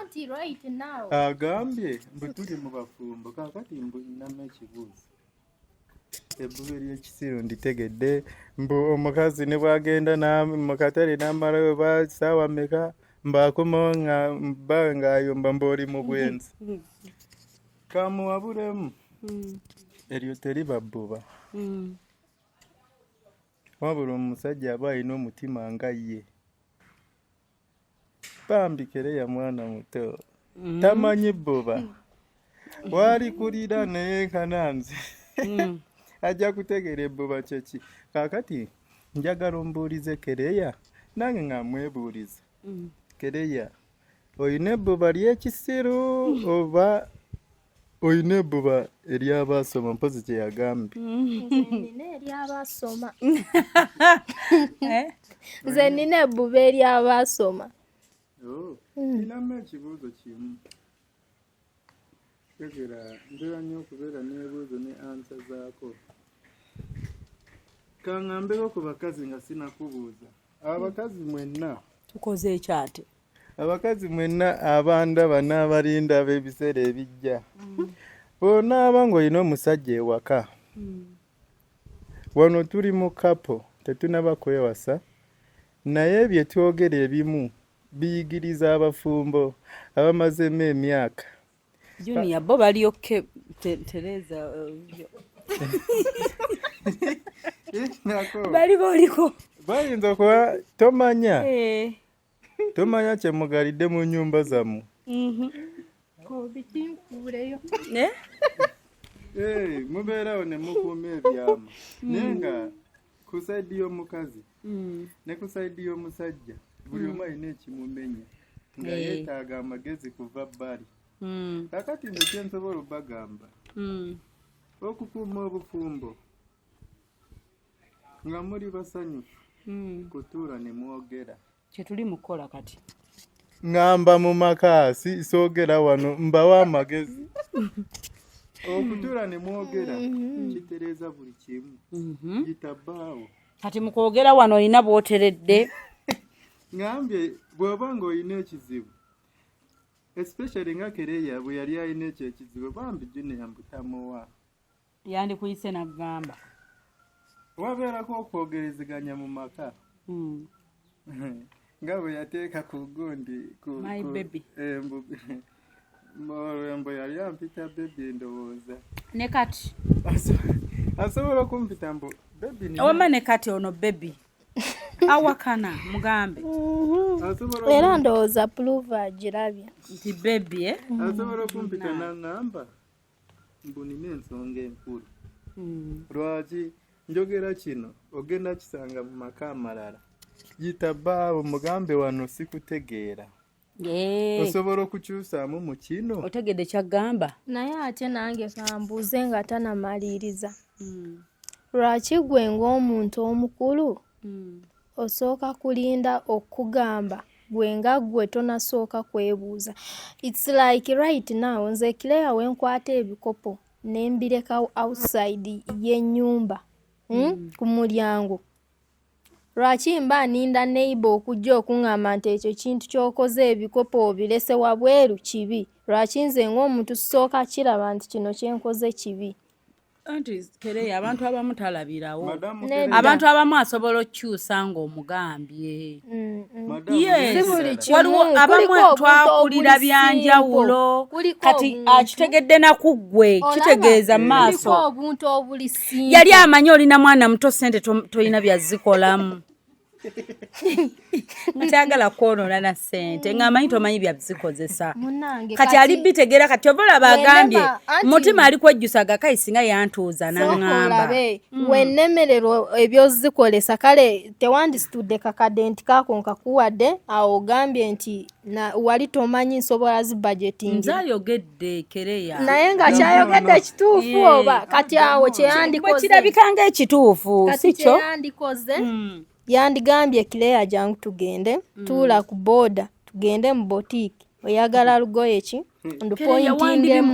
agambye mbu tuli mu bafumbo kaakati mbu nnamu ekibuuzo ebbuba ery'ekisiru nditegedde mbu omukazi ne bwagenda mu katale n'amalayo basaawa meka mbaakomawo mba ng'ayomba mb'oli mu bwenzi kamuwabulemu eryo teriba bbuba wabula omusajja aba alina omutima nga ye bambi Kereya mwana muto tamanyi bbuba wali kulira naye kananzi ajja kutegera ebbuba kyeki kaakati njagala ombuulize Kereya nange nga mwebuuliza Kereya oyina ebbuba ly'ekisiru oba oyina ebbuba ery'abaasoma mpozi kye yagambye nina ery'abaasoma nze nina ebbuba ery'abaasoma ninamu ekibuuzo kimu tegera ntera nnyo okubeera n'ebuuzo ne ansa zaako kaŋŋambeko ku bakazi nga sinakubuuza abakazi mwenna tukoze ekyate abakazi mwenna abandaba n'abalinda ab'ebiseera ebijja bw'onaaba ng'olina omusajja ewaka wano tuli mu kapo tetunaba kwewasa naye bye twogera ebimu biyigiriza abafumbo abamazemu emyaka Junior bo balioke Tereza bali boliko bayinza kuba tomanya tomanya kye mugalidde mu nnyumba zammwe mubeerawo ne mukuuma ebyama naye nga ku sayidi y'omukazi ne ku sayidi y'omusajja buli omu alina ekimumenya nga yeetaaga amagezi kuva bbali kakati nze kyensobola obbagamba okukuuma obufumbo nga muli basanyufu kutuula ne mwogera kyetuli mukola kati ngamba mu maka soogera wano mbawa amagezi okutuula ne mwogera kitereeza buli kimu gitabbaawo kati mukwogera wano olina bw'oteredde ngambye bw'oba ng'olina ekizibu especially nga Kereya bwe yali alina ekyo ekizibu bambi Junior mbutamuwa yandikuyise n'agamba wabeerako okwogerezeganya mu maka nga bwe yateeka ku gundi my baby olwembo yali ampita bebi endowooza ne kati asobola okumpita mbu bebi owama ne kati ono bebi awakana mugambe era ndowooza puluva agirabye nti bebi asobola okumpita n'aŋŋamba mbu nina ensonga enkulu lwaki njogera kino ogenda kisanga mu maka amalala yita bbaawo mugambe wano sikutegeera osobola okukyusaamu mu kino otegedde kyagamba naye ate nange kambuuze nga tanamaliriza lwaki gwe ng'omuntu omukulu osooka kulinda okugamba gwe nga gwe tonasooka kwebuuza it's like right now nze Kereya wenkwata ebikopo nembireka outside y'ennyumba ku mulyango lwaki mba ninda neighbor okujja okuŋŋamba nti ekyo kintu ky'okoze ebikopo obirese wabweru kibi lwaki nze ng'omuntu sooka kiraba nti kino kyenkoze kibi anti Kereya abantu abamu talabirawo abantu abamu asobola okukyusa ng'omugambye waliwo abamu twakulira byanjawulo kati akitegedde nakuggwe kitegeeza maaso obuntu obuli simple yali amanyi olina mwana muto sente tolina byazikolamu ngatayagala kwonoona na sente ng'amanyi tomanyi byazikozesa kati ali bitegeera kati oba olaba agambye mutima ali kwejjusa gakayi singa yantuuza n'aŋŋamba wennemererwa ebyozikolesa kale tewandisitudde kakadde nti kaako nkakuwadde awo ogambye nti wali tomanyi nsobola zibudgeting nze ayogedde Kereya naye nga kyayogedde kituufu oba kati awo kyeyandikoze kirabika ng'ekituufu si kyo kyeyandikoze yandigambye Kereya jangu tugende tuula ku boda tugende mu boutique oyagala lugoye ki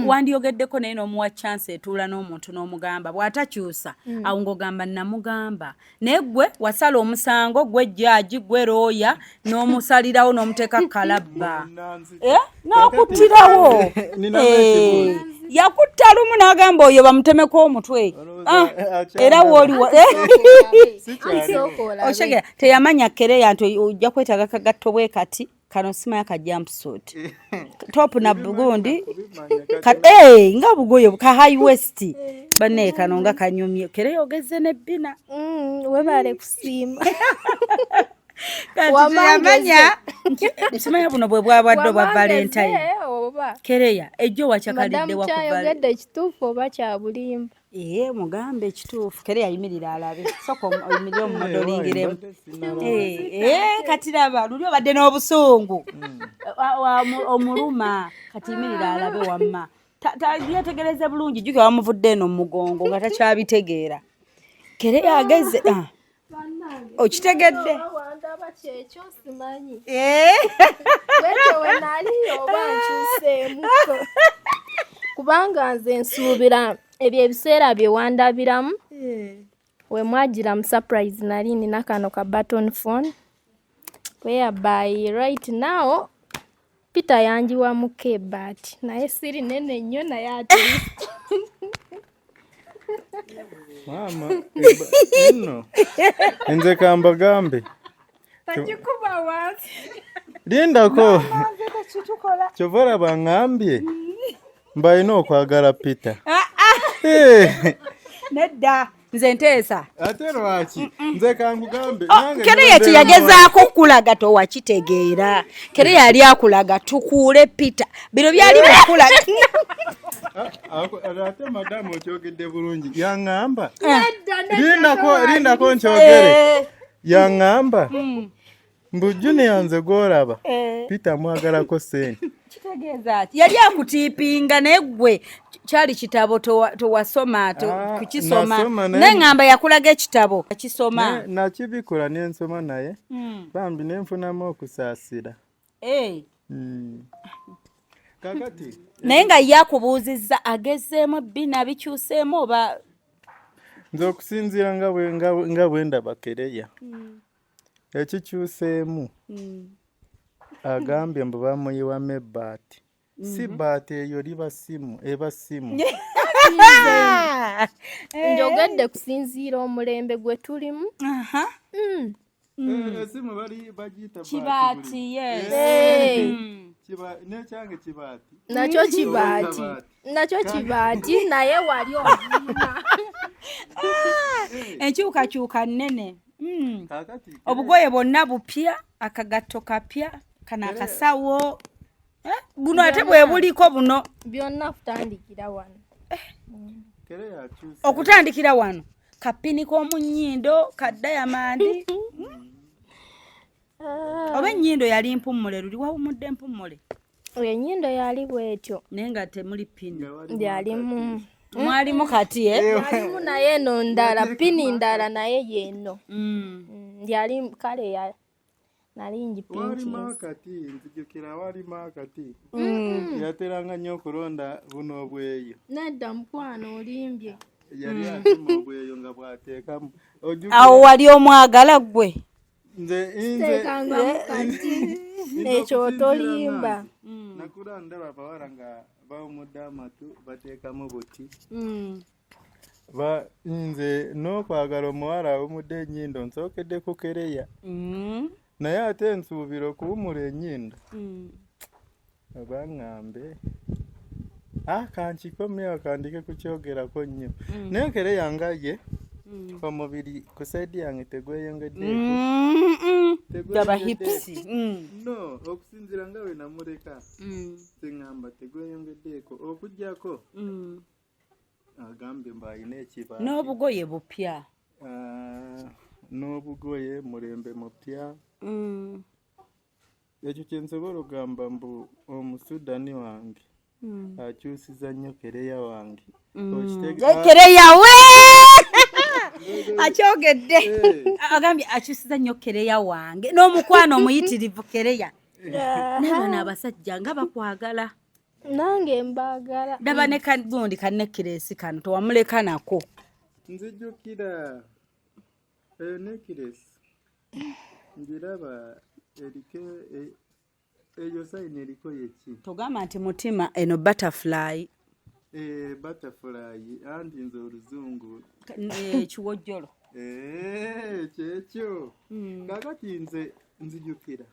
Wandiogeddeko naye n'omuwa chance etuula n'omuntu n'omugamba bw'atakyusa awo ng'ogamba namugamba naye gwe wasala omusango gwe jjaaji gwe looya n'omusalirawo n'omuteeka kalabba n'akuttirawo yakutta lumu n'agamba oyo bamutemeko omutwe era wooliwo okyegera teyamanya Kereya nti ojja kwetaaga kagatto bwe kati kano simanya ka jumpsuit top na bugundi nga bugoye ka high waist bane kano nga kanyumye Kereya ogeze ne bina webale kusiima wamanya simanya buno bwe bwabadde bwa Valentine Kereya ejjo wachakalidde wakubale yogedde ekituufu oba kya bulimba mugambe ekituufu Kereya yimirira alabe soko oyimirira omumodolingiremu kati laba luli obadde n'obusungu omuluma kati yimirira alabe wamma yetegereze bulungi juke wamuvudde eno mu mugongo nga takyabitegeera Kereya ageze okitegedde wandaba kyekyo simanyi wete wenali oba nkyuseemuko kubanga nze nsuubira ebyo ebiseera bye wandabiramu we mwagira mu surprise nali nina kano ka button phone whereby right now Peter yanjiwa mu kebati naye siri nene nnyo naye ati mama no nze kambagambe takikuba wansi lindako kyovora bangambye mbalina okwagala Peter nedda nze nteesa ate lwaki nze kankugambe Kereya teyagezaako okulaga towakitegeera Kereya yali akulaga tukuule Peter bino byali bikulaga ate madamu okyogedde bulungi yaŋŋamba lindako nkyogere yaŋŋamba mbujju neyanze gwolaba Peter mwagalako sente kitegeeza ki yali akutiipinga naye ggwe kyali kitabo towasoma kukisoma neŋŋamba yakulaga ekitabo akisoma nakibikula nensoma naye bambi nenfunamu okusaasira kakati naye nga ye akubuuzizza agezeemu bina bikyuseemu oba nze okusinziira nga bwe ndaba Kereya ekikyuseemu agambye mbu bamuyiwamu ebbaati si bbaati eyo liba simu eba simu njogedde kusinziira omulembe gwe tulimu esimu bali bagiyita kibaati nekyange kibaati nakyo kibaati naye wali omuuna enkyukakyuka nnene obugoye bwonna bupya akagatto kapya kana akasawo buno ate bwe buliko buno byonna kutandikira wano okutandikira wano kapini k'omunyindo ka Diamond oba ennyindo yali mpummule luli wawumudde mpummule ennyindo yali bwetyo naye nga temuli pini yalimu mwalimu kati yalimu naye eno ndala pini ndala naye yeno yali kale nali njipinkies kati nzijukira walimu akati yateranga nnyo okulonda buno obweyo nedda mukwano olimbye yali atuma obweyo nga bwateekamu awo wali omwagala gwe ekyo otolimba nakula ndaba abawala nga bawumudde amatu bateekamu buti nze n'okwagala omuwala awumudde ennyindo nsookedde ku Kereya naye ate nsuubira okuwumula ennyindo baŋŋambe kankikomyewo kandike kukyogerako nnyo naye Kereya nga ye omubiri ku saidi yange tegweyongeddeeko gaba hipsi no okusinziira nga we namuleka teŋŋamba tegweyongeddeeko okuggyako agambye mbalina ekibaati n'obugoye bupya n'obugoye mulembe mupya ekyo kyensobola okugamba mbu omusudani wange akyusiza nnyo Kereya wange Kereya we akyogedde agambye akyusiza nnyo Kereya wange n'omukwano omuyitirivu Kereya naye bano abasajja nga bakwagala nange mbagala Daba ne kagundi kanekiresi kano towamuleka nako. Nzijukira nekiresi ngiraba erike eyo sayini eriko yeki Togamba nti mutima eno butterfly. Butterfly andi nze oluzungu Kiwojjolo. Kyekyo kakati nze nzijukira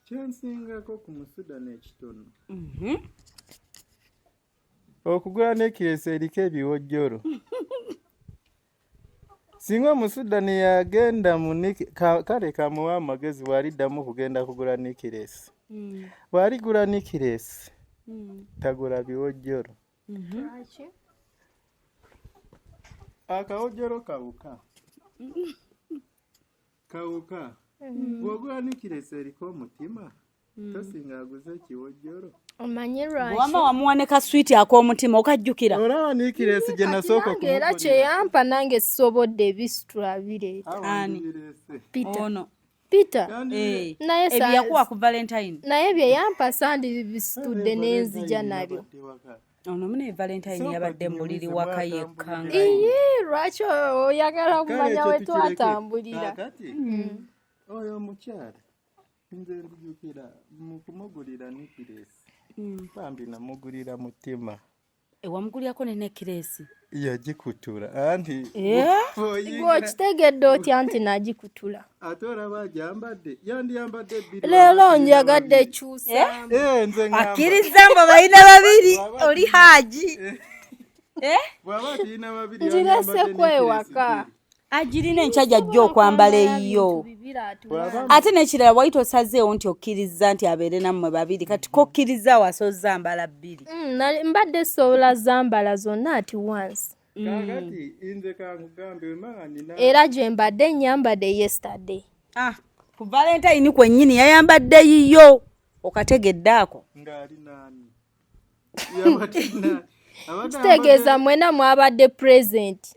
kyensingako ku Musudani ekitono okugula nekiresi eriko ebiwojjolo. Singa Musudani yagenda kale kamuwa amagezi bw'aliddamu kugenda kugula nekiresi. Bw'aligula nekiresi tagula biwojjolo. Akawojjolo kawuka. Bw'ogula nekiresi eriko omutima tosinga aguze ekiwojjolo. omanyi lwaki Wama wamuwaneka sweet ak'omutima okajjukira. Olaba nekiresi gye nasooka era kyeyampa nange sisobodde ebisitula bireeta Ani? Peter. Ono. Peter naye Ebyakuwa ku Valentine. naye bye yampa sandi bisitudde n'enzija nabyo. Ono mune Valentine yabadde mbuliri waka yekkanga. Lwaki oyagala kumanya we twatambulira? Oyo omukyala nze nzijukira mu kumugulira nekiresi bambi namugulira mutima. Wamugulyako ne nekiresi. Yagikutula anti Gwe okitegedde otya nti nagikutula? ate olaba agyambadde yandiyambadde bbiri. Leero njagadde kyusa. Nze ngamba Akkiriza mbo balina babiri oli Haji. bw'aba tulina babiri Njirese kwewaka. Agirina enkyajja ajja okwambala eyo. Ate n'ekirala wayita osazeewo nti okkiriza nti abeere nammwe babiri kati kokkiriza wasoza mbala bbiri. Mbadde sobola zambala zonna ati once. kakati nze kankugambe wemanga nina Era gye mbadde nyambadde yesterday. Ku Valentine kwennyini yayambadde yiyo okategedde ako. ng'ali naani yabadde naani Kitegeeza mwena mwabadde present.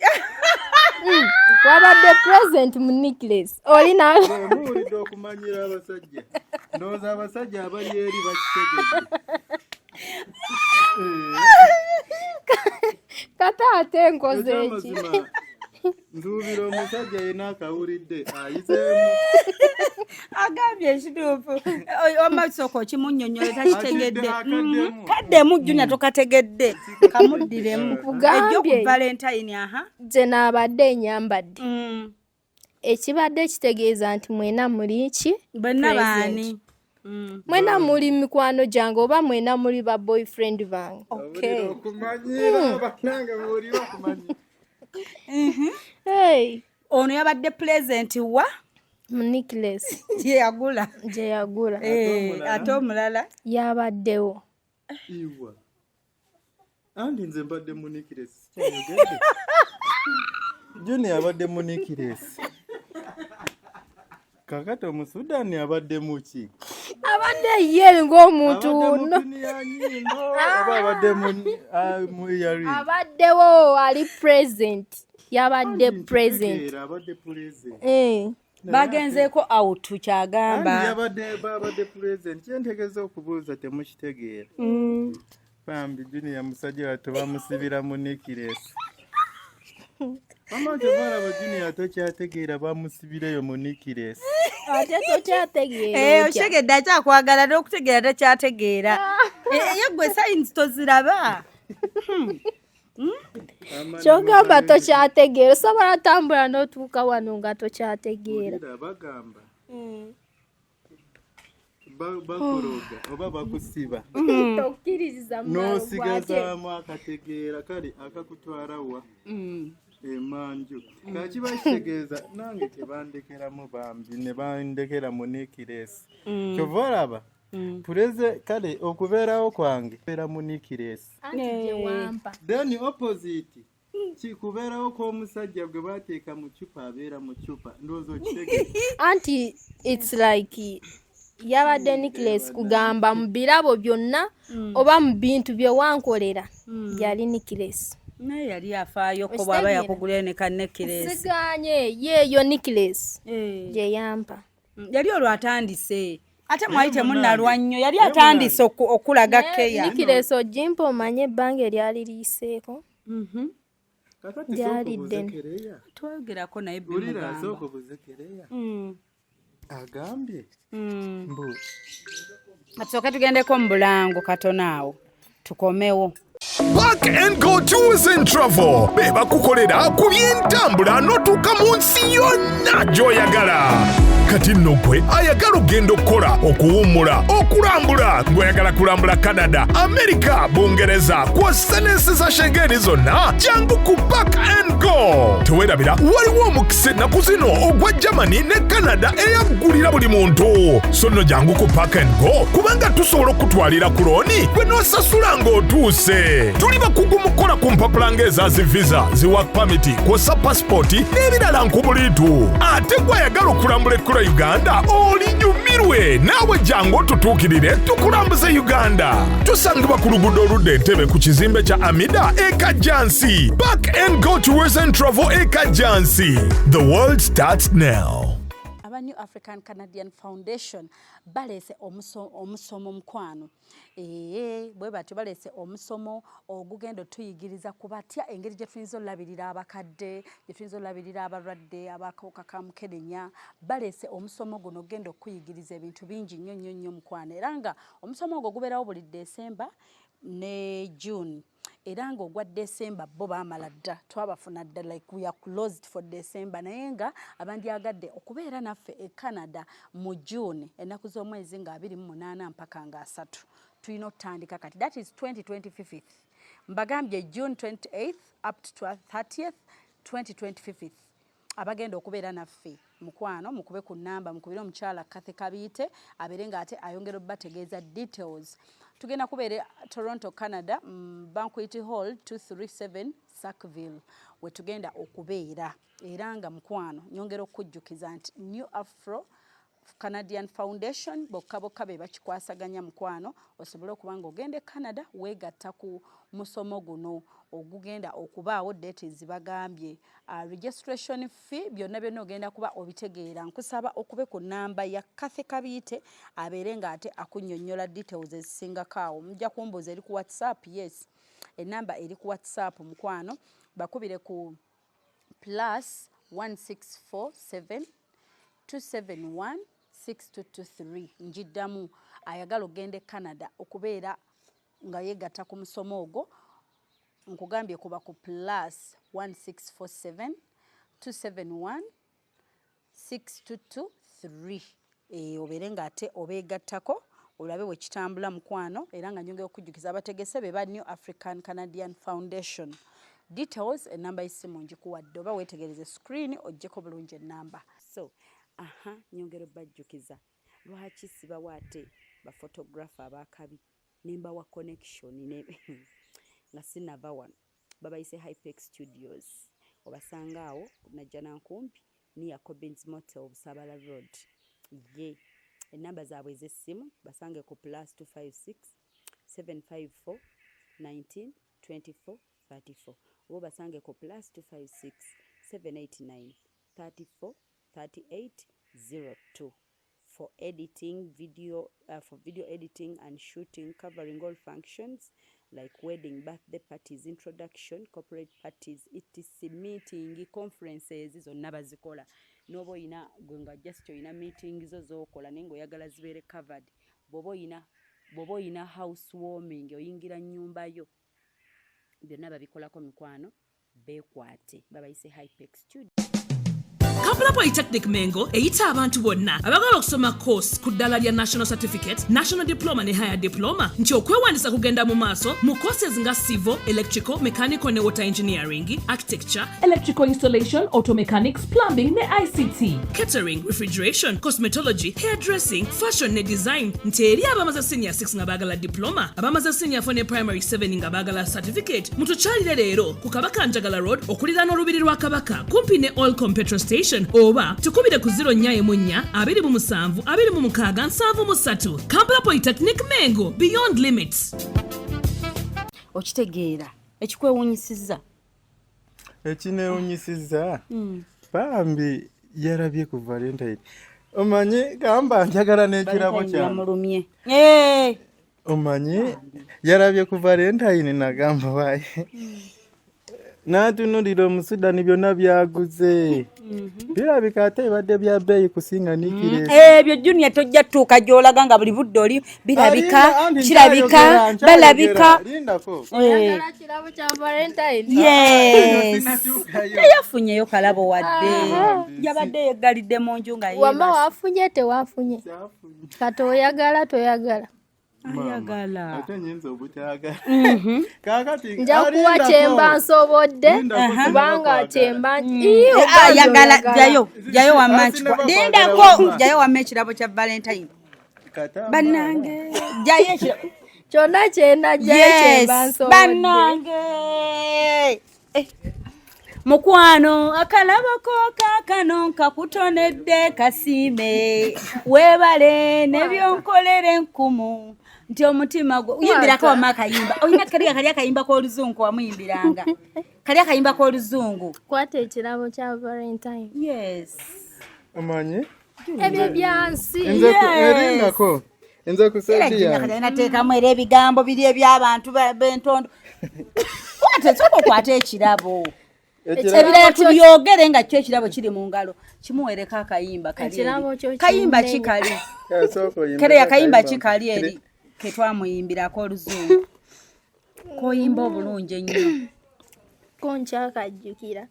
Wabadde present mu necklace. Olina muwulidde okumanyira abasajja ndowooza abasajja abali eri bakitegedde. kata ate nkoze eki. Ekyamazima nduubira omusajja yena akawulidde ayizeemu Agambye ekituufu. Omasoko kimunnyonnyole takitegedde. akaddemu. Kaddemu Junior tokategedde. Kamuddiremu. Nkugambye. Ejjo ku Valentine Gye naabadde nyambadde. Ekibadde kitegeeza nti mwena muli ki? Bonna baani? Mwena muli mikwano gyange oba mwena muli ba boyfriend bange. Okay. okumanyira banange muwulire okumanyira. Hey, Ono yabadde present wa? mu necklace Gye yagula. gye yagula Ate omulala. yabaddewo. Iwa. Andi nze mbadde mu nekiresi kyayogedde. Junior abadde mu nekiresi. Kakati Omusudani abadde mu ki? Abadde ye ng'omuntu Abadde mu no. pini ya nnyindo oba abadde mu earring? Abaddewo ali present. Yabadde present. Abadde present. Bagenzeeko out kyagamba. Babadde present. Kyentegeeza okubuuza temukitegeera. Bambi Junior musajja wattu bamusibira mu nekiresi. Mama ky'obalaba Junior tokyategeera bamusibireyo mu nekiresi. Ate tokyategeera. Okyegedde akyakwagala n'okutegeera takyategeera. Ye gwe sayinsi toziraba. Kyogamba tokyategeera. Osobola tambula n'otuuka wano nga tokyategeera. Bagamba bakoroga oba bakusiba Tokkiririza mu n'osigazaamu akategeera kale akakutwala wa emanju kakiba kitegeeza nange tebandekeramu bambi ne bandekera mu nekiresi kyova olaba puleze kale okubeerawo kwange beera mu nekiresi then opposite kikubeerawo kw'omusajja gwe bateeka mu cupa abeera mu cupa ndowooza okitegeeza. Anti it's like yabadde necklace kugamba mu birabo byonna oba mu bintu bye wankolera yali necklace. Naye yali afaayo ko bw'aba yakugulira ne kannekiresi. Siganye yeeyo necklace gye yampa. Yali olwo atandise ate mwayite munnalwa nnyo yali atandise okulaga keya nikireso jimpo omanye ebbanga eryali liiseeko lyali ddene twogerako naye agambye mbu atusooke tugendeko mu bulango katono awo tukomewo. Park and Go Tours and Travel beba kukolera ku by'entambula n'otuuka mu nsi yonna gy'oyagala. Kati nno gwe ayagala ogenda okukola okuwummula okulambula ng'oyagala kulambula Canada, America, Bungereza kw'ossa n'ensi za Schengen zonna jangu ku Park and Go. Teweerabira waliwo omukisa ennaku zino ogwa Germany ne Canada eyaggulira buli muntu. So nno jangu ku Park and Go kubanga tusobola okutwalira ku looni gwe n'osasula ng'otuuse. Tuli bakugu mu kukola ku mpapula ng'eza zi visa, zi work permit, kw'ossa passport n'ebirala nkubulitu. Ate gw'ayagala okulambula ekkula Uganda olinyumirwe naawe jangu otutuukirire tukulambuze Uganda. Tusangibwa ku luguudo oludda Entebbe ku kizimbe kya Amida e Kajjansi. Park and Go Tours and Travel e Kajjansi. The world starts now. New African Canadian Foundation balese omusomo mukwano bwe batyo balese omusomo ogugendo tuyigiriza kubatya engeri gye tuyinza olabirira abakadde gye tuyinza olabirira abalwadde abakawuka ka mukenenya balese omusomo guno ogenda okuyigiriza ebintu bingi nnyo mukwano era nga omusomo ogwo gubeerawo buli December ne June era nga ogwa December bo baamala dda twabafuna dda like we are closed for December naye nga abandyagadde okubeera naffe e Canada mu June ennaku z'omwezi nga 28 mpaka nga 3 tulina okutandika kati that is 2025 mbagambye June 28th up to 30th 2025 abagenda okubeera naffe mukwano mukube ku namba mukubire omukyala Kathy Kabiite abeere nga ate ayongera obbategeeza details. Tugenda kubeera Toronto, Canada, Banquet Hall 237 Sackville we tugenda okubeera era nga mukwano nyongera okujjukiza nti New Afro Canadian Foundation bokka be bakikwasaganya mukwano osobole okuba nga ogende Canada weegatta ku musomo guno ogugenda okubaawo date zibagambye registration fee byonna ogenda kuba obitegeera nkusaba okube ku namba ya Kathy Kabiite abeere nga ate akunnyonnyola details ezisingakaawo mujja kumbuuza eri ku WhatsApp yes enamba eri ku WhatsApp mukwano bakubire ku +1647 271 6223 njiddamu ayagala ogende Canada okubeera nga yegatta ku musomo ogwo nkugambye kuba ku +1647 271 6223 obeere nga ate obeegattako olabe we kitambula mukwano era nga nyongera okujjukiza abategese be ba New African Canadian Foundation details enamba y'essimu njikuwadde oba weetegereze screen oggyeko bulungi ennamba so nyongera bajjukiza lwaki sibawa ate baphotographer abakabi nemba wa connection nga sinava wano babayise Hypex Studios obasanga awo najja nankumpi ni Jacobins Motel Busabala Road ye enamba zaabwe ez'essimu basange ku +256 754 19 24 34 oba basange ku +256 789 34 3802 for editing video editing and shooting covering all functions like wedding, birthday parties, introduction, corporate parties, etc meeting, conferences zonna bazikola nobo ina gwenga just ina meetings zokola nengo yagala zibere covered bobo ina housewarming oyingira nyumba yo byonna babikolako mikwano bekwate babayise Hypex Studio. Kampala Polytechnic Mengo eyita abantu bonna abagala okusoma course ku ddala lya National Certificate, National Diploma ne Higher Diploma nti okwewandisa kugenda mu maaso mu courses nga Civil, Electrical, Mechanical ne Water Engineering, Architecture, Electrical Installation, Auto Mechanics, Plumbing ne ICT, Catering, Refrigeration, Cosmetology, Hairdressing, Fashion ne Design nti eri abamaze Senior 6 nga baagala Diploma, abamaze Senior 4 ne Primary 7 nga baagala Certificate mutukyalire leero ku Kabaka Njagala Road okuliraana olubiri lwa Kabaka kumpi ne Olcom Petrol Station oba tukubire ku 0-4-2-27-7-3 Kampala Polytechnic Mengo Beyond Limits. Okitegeera ekikwewunyisiza ekineewunyisiza bambi yarabye ku Valentine omanyi gamba njagala n'ekirabo kyange yamulumye omanyi yarabye ku Valentine nagamba waaye n'atunulira omusudani byonna byaguze birabika ate ebadde bya bbeeyi kusinga nikiresi ebyo Junior tojja tuuka gy'olaga nga buli budde oli birabika kirabika balabika oyagala kirabo kya Valentine teyafunyeyo kalabo wadde yabadde yeggalidde mu nju nga wama wafunye tewafunye kati oyagala toyagala ayagala ate nyinza obutayagala kakati nja kuwa kyemba nsobodde kubanga kyemba ayagala jayo wamachikwa lindako jayo wamma ekirabo kya Valentine bannange jayo ekirabo kyonna kyenda jayo kyemba nsobodde bannange mukwano akalabako kaakano nkakutonedde kasiime weebale nebyonkolere enkumu nti omutima gwo uyimbirako wamma akayimba olina kali akayimba k'oluzungu wamuyimbiranga kali akayimba k'oluzungu kwata ekirabo kya Valentine omanyi ebyo byansi erindako nze kusaidia nateekamu era ebigambo biri eby'abantu b'entondo kwata ekirabo ebirala tubyogere nga kyo ekirabo kiri mu ngalo kimuwereko akayimba kayimba kikali kere akayimba kikali eri ketwamuyimbirako oluzungu koyimba obulungi ennyo konkyakajjukira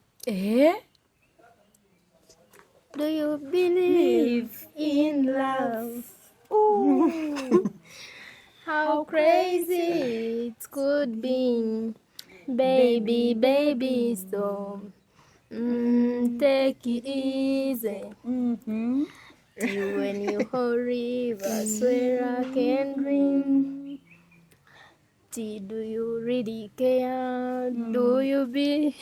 do you believe in love how crazy it could be baby so take it easy when you hurry I swear I can dream do you really care do you be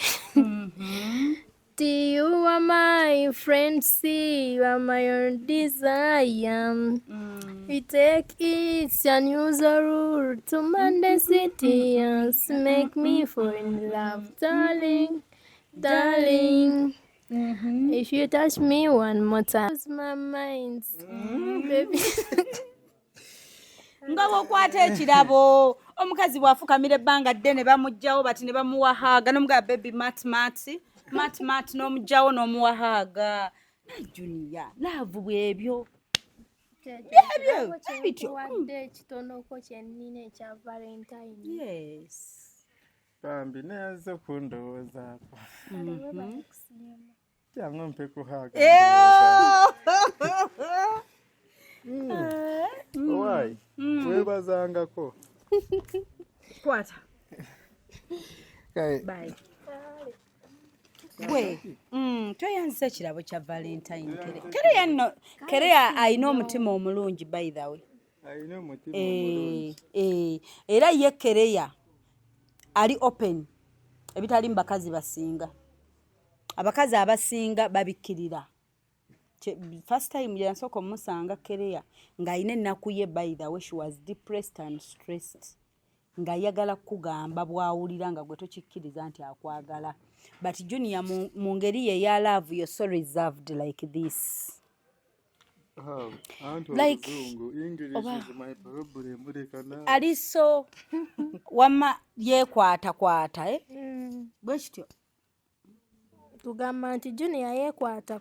you are my friend see you are my own desire we take it unusual rule to Monday city make me fall in love darling if you touch me one more time lose my mind baby nga bw'okwata ekirabo omukazi bw'afukamira ebbanga ddene bamugjawo bati ne bamuwahaaga n'omugaba baby mat n'omugjawo n'omuwahaaga Junior laavu bwebyo bityo wadde ekitonoko kyennina ekya Valentine bambi nayaze okundowoozaako jangu mpe kuhaaga owaayi weebazangako kwata gwe toyanzisa ekirabo kya Valentine kere ayina omutima omulungi by the way ayina omutima omulungi era ye kereya ali open ebitali mbakazi basinga abakazi abasinga babikkirira first time yansooka omusanga kereya ng'ayina ennaku ye by the way she was depressed and stressed ng'ayagala kugamba bw'awulira nga gwe tokikkiriza nti akwagala but Junior mu ngeri ye ya love you're so reserved like this like English is my problem ali so wamma yekwata bwe kityo tugamba nti Junior yekwata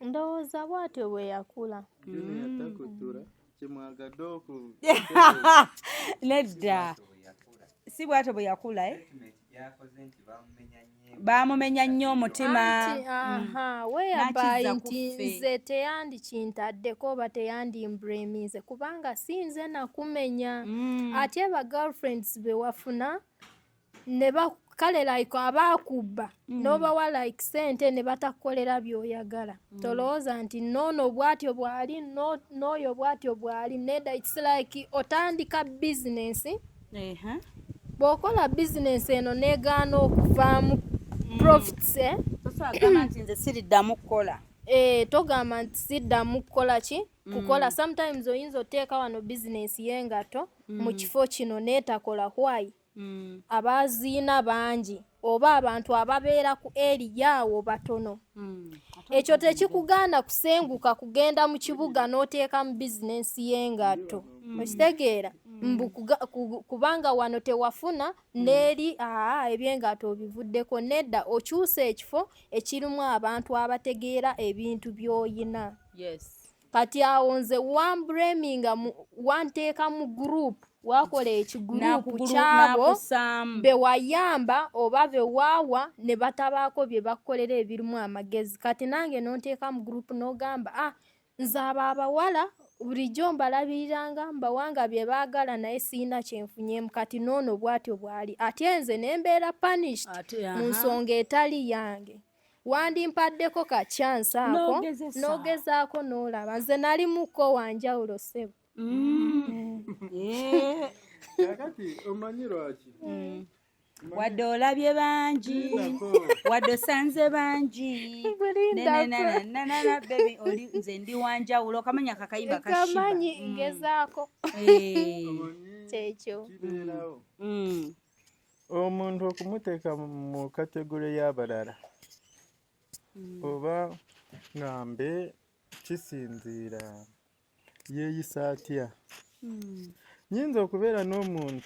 ndowooza bw'atyo bwe yakula nedda si bw'atyo bwe yakula bamumenya nnyo omutima weyabayi nti nze teyandikintadeko oba teyandimbremize kubanga si nze nakumenya ate ba girlfriends be wafuna ne kale like abakubba n'obawa like sente ne batakolera by'oyagala tolowooza nti noono bw'atyo bw'ali n'oyo bw'atyo bw'ali nedda it's like otandika business bw'okola business eno negaana okuvaamu profits tosagamba nti nze siriddamu kukola togamba nti siddamu kukola ki kukola sometimes oyinza oteeka wano business y'engato mu kifo kino neetakola why abaziina bangi oba abantu ababeera ku area awo batono. Ekyo tekikugaana kusenguka kugenda mu kibuga n'oteeka mu bizinensi y'engatto. Okitegeera? Kubanga wano tewafuna n'eri ebyengatto obivuddeko, nedda okyusa ekifo ekirimu abantu abategeera ebintu by'oyina. Kati awo nze wambreminga wanteeka mu group, wakola ekigurupu kyabo bewayamba oba bewaawa ne batabaako bye bakolera ebirimu amagezi. Kati nange nonteeka mu group n'ogamba nze abo abawala bulijjo mbalabiriranga mbawanga bye baagala naye siina kyenfunyemu, kati noono bwatyo bwali ate nze ne mbeera punished mu nsonga etali yange. Wandimpadeko ka chance ako n'ogezaako n'olaba nze nali muko wanjawulo ssebo. Kakati omanyi lwaki? Wadde olabye bangi, wadde osanze bangi. Nanana baby oli nze ndi wanjawulo, kamanya kakayimba kashiba. Kamanyi ngezaako. Kyekyo. Omuntu okumuteeka mu kategori y'abalala oba ngambe kisinziira yeeyisa atya. Nyinza okubeera n'omuntu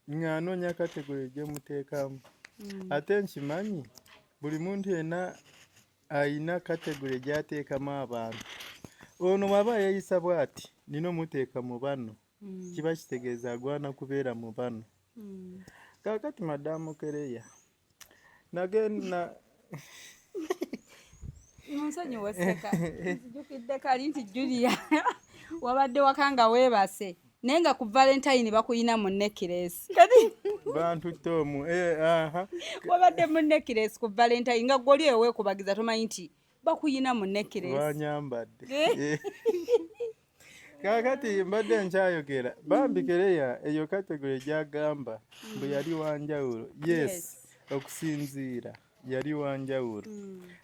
ng'anoonya kategori gyemuteekamu ate nkimanyi buli muntu yenna ayina kategori gy'ateekamu abantu. Ono bw'aba yeeyisa bw'ati nina omuteeka mu bano, kiba kitegeeza agwana kubeera mu bano. Kaakati Madamu Kereya nagenda Nsonyi waseka. Nzijukidde kali nti Julia wabadde wakanga weebase naye nga ku Valentine bakuyina mu necklace. Kati bantu tomu wabadde mu necklace ku Valentine nga goli ewe kubagiza tomanyi nti bakuyina mu necklace. Wanyambadde. Kakati mbadde nkyayogera Bambi Kereya eyo kategori gyagamba bwe yali wanjawulo. Yes, okusinziira yali wanjawulo.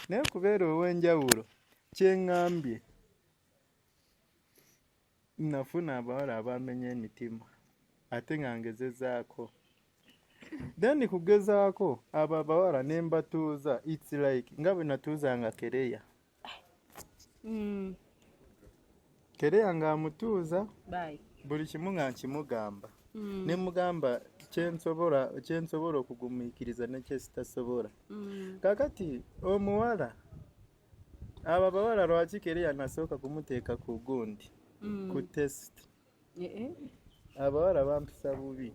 Naye kubeera ow'enjawulo kyeŋŋambye nafuna abawala abamenya emitima ate nga ngezezaako. Then kugezaako abo abawala ne mbatuuza it's like nga bwe natuuzanga Kereya. Kereya ng'amutuuza buli kimu nga nkimugamba. Ne mugamba kyensobola okugumiikiriza ne kyesitasobola. Kakati omuwala abo abawala lwaki Kereya nasooka kumuteeka ku gundi ku test. Abawala bampisa bubi.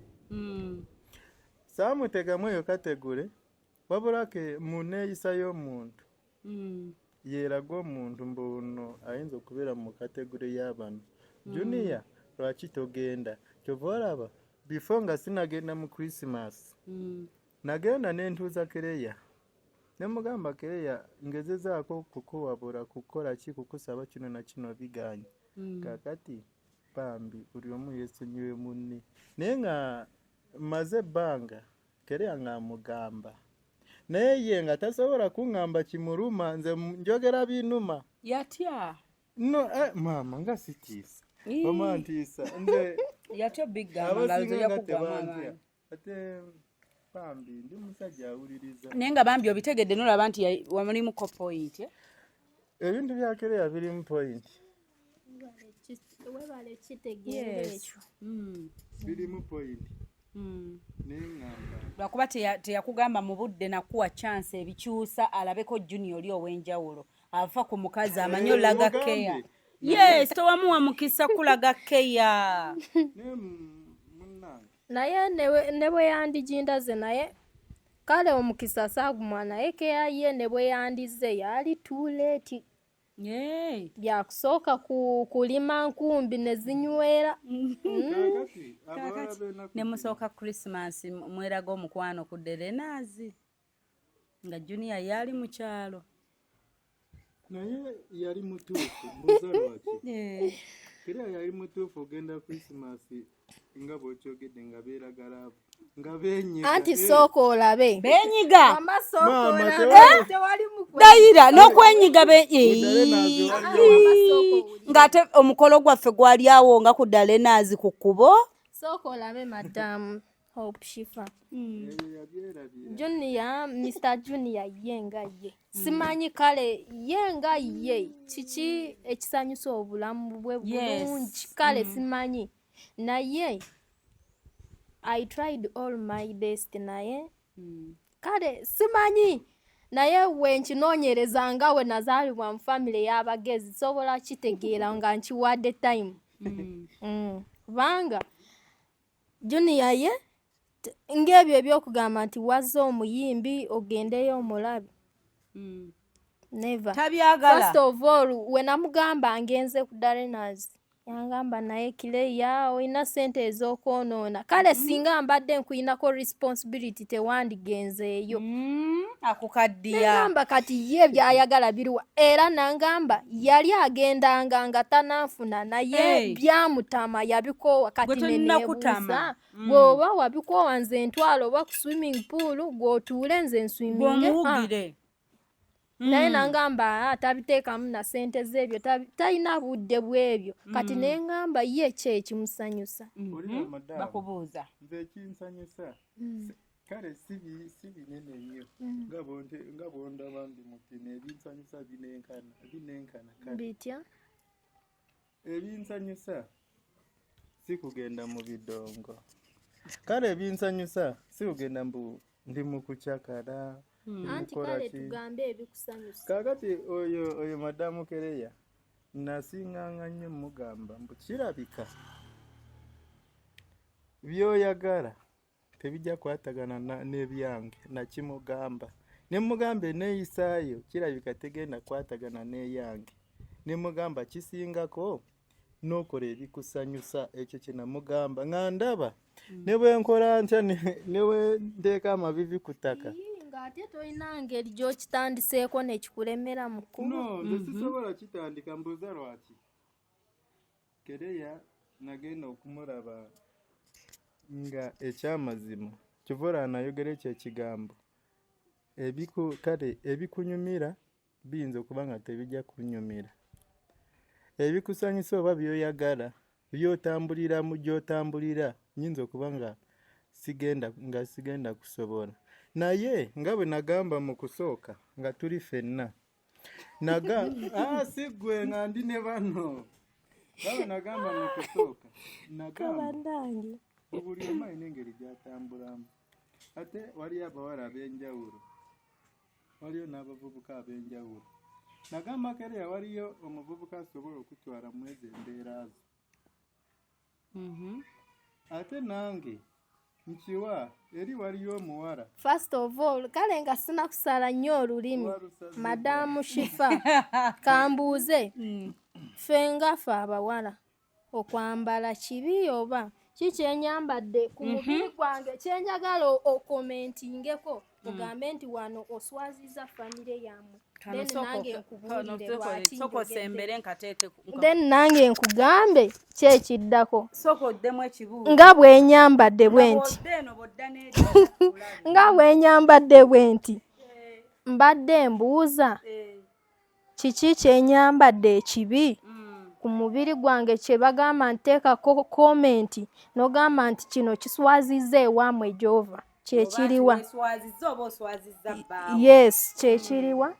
Saamuteekamu eyo kategori wabula ke mu neeyisa y'omuntu yeeraga omuntu mbuno ayinza okubeera mu kategori y'abano. Junior lwaki togenda? Kyova olaba before nga sinagenda mu Christmas nagenda nentuuza Kereya ne mugamba Kereya ngezezaako kukuwabula kukola ki kukusaba kino na kino biganye. Kakati Bambi buli omu yeesonyiwe munne naye nga maze ebbanga Kereya ng'amugamba naye ye nga tasobola kuŋŋamba kimuluma nze njogera binuma. Yatya? No, mama nga sitiisa. Mama ntiisa. Nze yatya biggamba nga nze yakugamba. Ate Bambi ndi musajja awuliriza. Naye nga Bambi obitegedde n'olaba nti wamuli ko point. Ebintu bya Kereya biri mu point. Webale kitegeera ekyo. Biri mu point. Lwakuba teyakugamba mu budde nakuwa chance ebikyusa alabeko Junior oli ow'enjawulo afa ku mukazi amanyi olaga keya. Yes, towamuwa mukisa kulaga keya. Naye ne bwe yandijindaze naye kale omukisa saagumwa naye keya ye ne bwe yandize yali too late. Byakusooka kulima nkumbi ne zinywera. Ne musooka Christmas mweraga omukwano ku Derenaazi nga Junior yali mu kyalo. Naye yali mutuufu mbuuza lwaki. Kereya yali mutuufu ogenda Christmas nga bw'okyogedde nga beeragala abo nga beenyiga. Anti sooka olabe. Beenyiga? Mama sooka olabe. Tewali mukwe. Dayira n'okwenyiga ng'ate omukolo gwaffe gwali awo nga ku Derenaazi ku kkubo. Sooka olabe Madamu. Hope Shifa. yabyerabira Junior, Mr. Junior yenga ye. Simanyi kale yenga ye. Kiki ekisanyusa obulamu bwe bulungi. Kale simanyi. Naye I tried all my best naye. Kale simanyi. Naye wenkinonyereza nga we nazaalibwa mu family y'abagezi sobola kitegeera nga nkiwadde time. Kubanga Junior ye ng'ebyo ebyokugamba nti wazza omuyimbi ogendeyo omulabe. Never. Tabyagala. First of all, we namugamba ngenze ku Darenas. Yangamba naye Kireya oyina ssente ez'okwonoona. Kale singa mbadde nkuyinako responsibility tewandigenzeeyo. Akukaddiya. Nangamba kati ye byayagala biriwa. Era nangamba yali agendanga nga tananfuna naye byamutama yabikoowa kati neneebuuza. Bw'oba wabikoowa nze ntwala oba ku swimming pool gw'otuule nze nswimming. Naye nangamba tabiteekamu na ssente z'ebyo talina budde bw'ebyo kati nengamba ye kyekimusanyusa. Bakubuuza. Nze ekinsanyusa kale si binene nnyo nga bwondaba ndi mutini ebinsanyusa binenkana kale Bitya? Ebinsanyusa si kugenda mu bidongo. Kale ebinsanyusa si kugenda ndi mu kucakala. Anti kale tugambe ebikusanyusa. Kakati oyo Madamu Kireya nasinganga nnyo mugamba mbu kirabika byoyagala tebijja kwatagana n'ebyange nakimugamba. Ne mugamba eneeyisaayo kirabika tegenda kwatagana n'eyange. Ne mugamba kisingako n'okola ebikusanyusa ekyo kye namugamba nga ndaba ne bwe nkola ntya ne we nteeka amavivi ku ttaka. Ate toyina ngeri gy'okitandiseeko nekikulemera mu kkubo. No, nze sisobola kitandika mbuuza lwaki. Kireya nagenda okumulaba nga ekyamazima kivula anayogera ekyo ekigambo. Kale ebikunyumira biyinza okuba nga tebijja kunyumira. Ebikusanyusa oba byoyagala byotambulira mu gyotambulira nyinza okuba nga sigenda kusobola. Naye nga bwe nagamba mu kusooka nga tuli ffenna si ggwe nga ndi ne bano nga bwe nagamba mu kusooka buli omu alina engeri gy'atambulamu. Ate waliyo abawala ab'enjawulo waliyo n'abavubuka ab'enjawulo. Nagamba Kireya waliyo omuvubuka asobola okutwala mu ezo embeera zo. Ate nange nkiwa eri waliyo omuwala. First of all, kale nga sinakusala nnyo olulimi. Madamu Shifa kambuuze ffe nga ffe abawala okwambala kibi oba kikyenyambadde ku mubiri gwange kyenjagala okomentingeko ogambe nti wano oswaziza famire yammwe. Then nange nkugambe kyekiddako nga bwenyambadde bwe nti mbadde mbuuza kiki kyenyambadde ekibi ku mubiri gwange kye bagamba nteekako komenti n'ogamba nti kino kiswaziza ewammwe gy'ova kyekiriwa. Yes, kyekiriwa.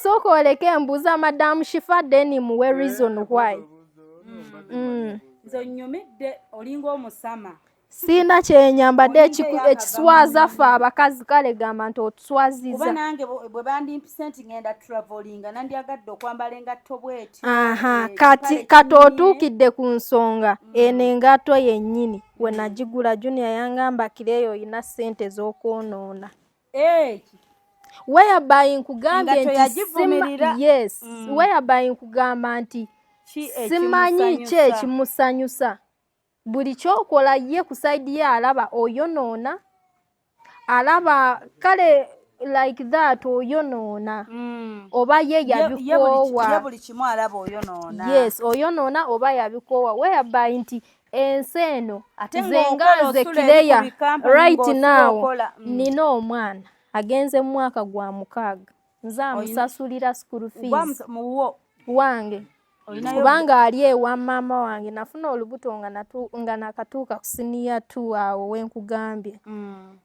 Sooka oleke embuuza Madamu Shifa then muwe reason why. Nze onnyumidde olinga omusama. Sina kyenyambadde ekiswaza ffe abakazi kale gamba nti otuswaziza. Kuba nange bwe bandimpise nti ngenda travelinga nandyagadde okwambala engatto bweti. Kati otuukidde ku nsonga eno engatto yennyini we nagigula Junior yangamba Kireya oyina ssente z'okwonoona. Whereby nkugambye nti whereby nkugamba nti simanyi ki ekimusanyusa. Buli kyokola ye ku side ye alaba oyonoona. Alaba kale like that oyonoona. Oba ye yabikoowa. Buli kimu alaba oyonoona. Yes, oyonoona oba yabikoowa. Whereby nti ensi eno nze Kireya right now nina omwana agenze mu mwaka gwa 6 nze amusasulira school fees wange kubanga ali ewa maama wange nafuna olubuto nga nakatuuka ku siniya 2 awo wenkugambye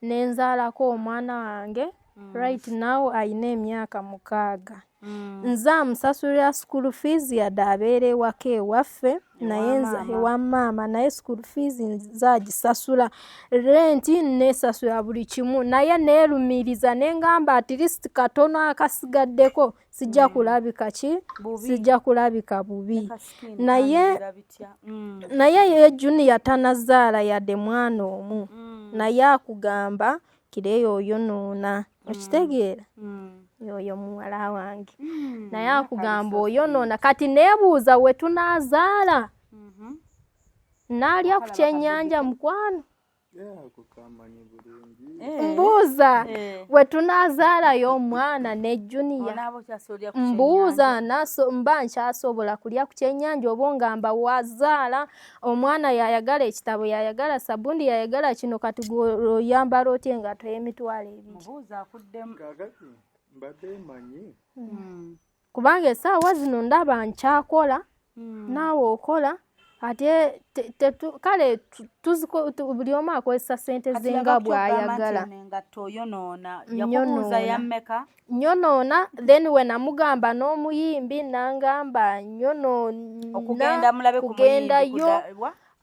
nenzaalako omwana wange right now ayina emyaka 6 nze amusasulira school fees yadde abeera ewaka ewaffe naye nze ewa maama naye school fees nze agisasula renti nesasula buli kimu naye neerumiriza nengamba at least katono akasigaddeko sijja kulabika sijja kulabika bubi naye ye junior tanazaala yadde mwana omu naye akugamba kireyo oyonoona okitegeera yoyo muwala wange naye akugamba oyonoona kati neebuuza we tunaazaala naalya ku kyennyanja mukwano mbuuza we tunaazaalayo omwana ne junior mbuuza mba nkyasobola kulya ku kyennyanja oba ngamba wazaala omwana yayagala ekitabo yayagala sabundi yayagala kino kati oyambala otya engato y'emitwalo 2 mbadde manyi kubanga essaawa zino ndaba nkyakola naawe okola ate kale buli omu akozesa sente zenga bw'ayagala nyonoona then we namugamba n'omuyimbi nangamba kugendayo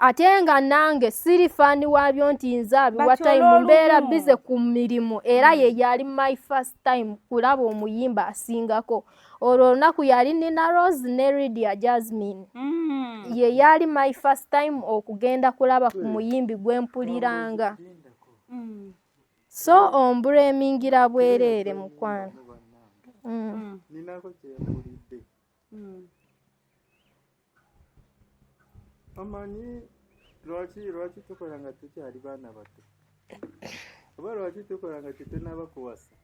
ate nga nange siri faani waabyo nti nze abiwa time mbeera bize ku mirimu era ye yali my first time kulaba omuyimba asingako olwo olunaku yali nina Rose ne Lydia Jasmine ye yali my first time okugenda kulaba ku muyimbi gwempuliranga so ombremingira bwereere mukwano ninako kyempulidde amanyi lwaki tukola nga tukyali baana bato oba lwaki tukola nga tetunaba kuwasa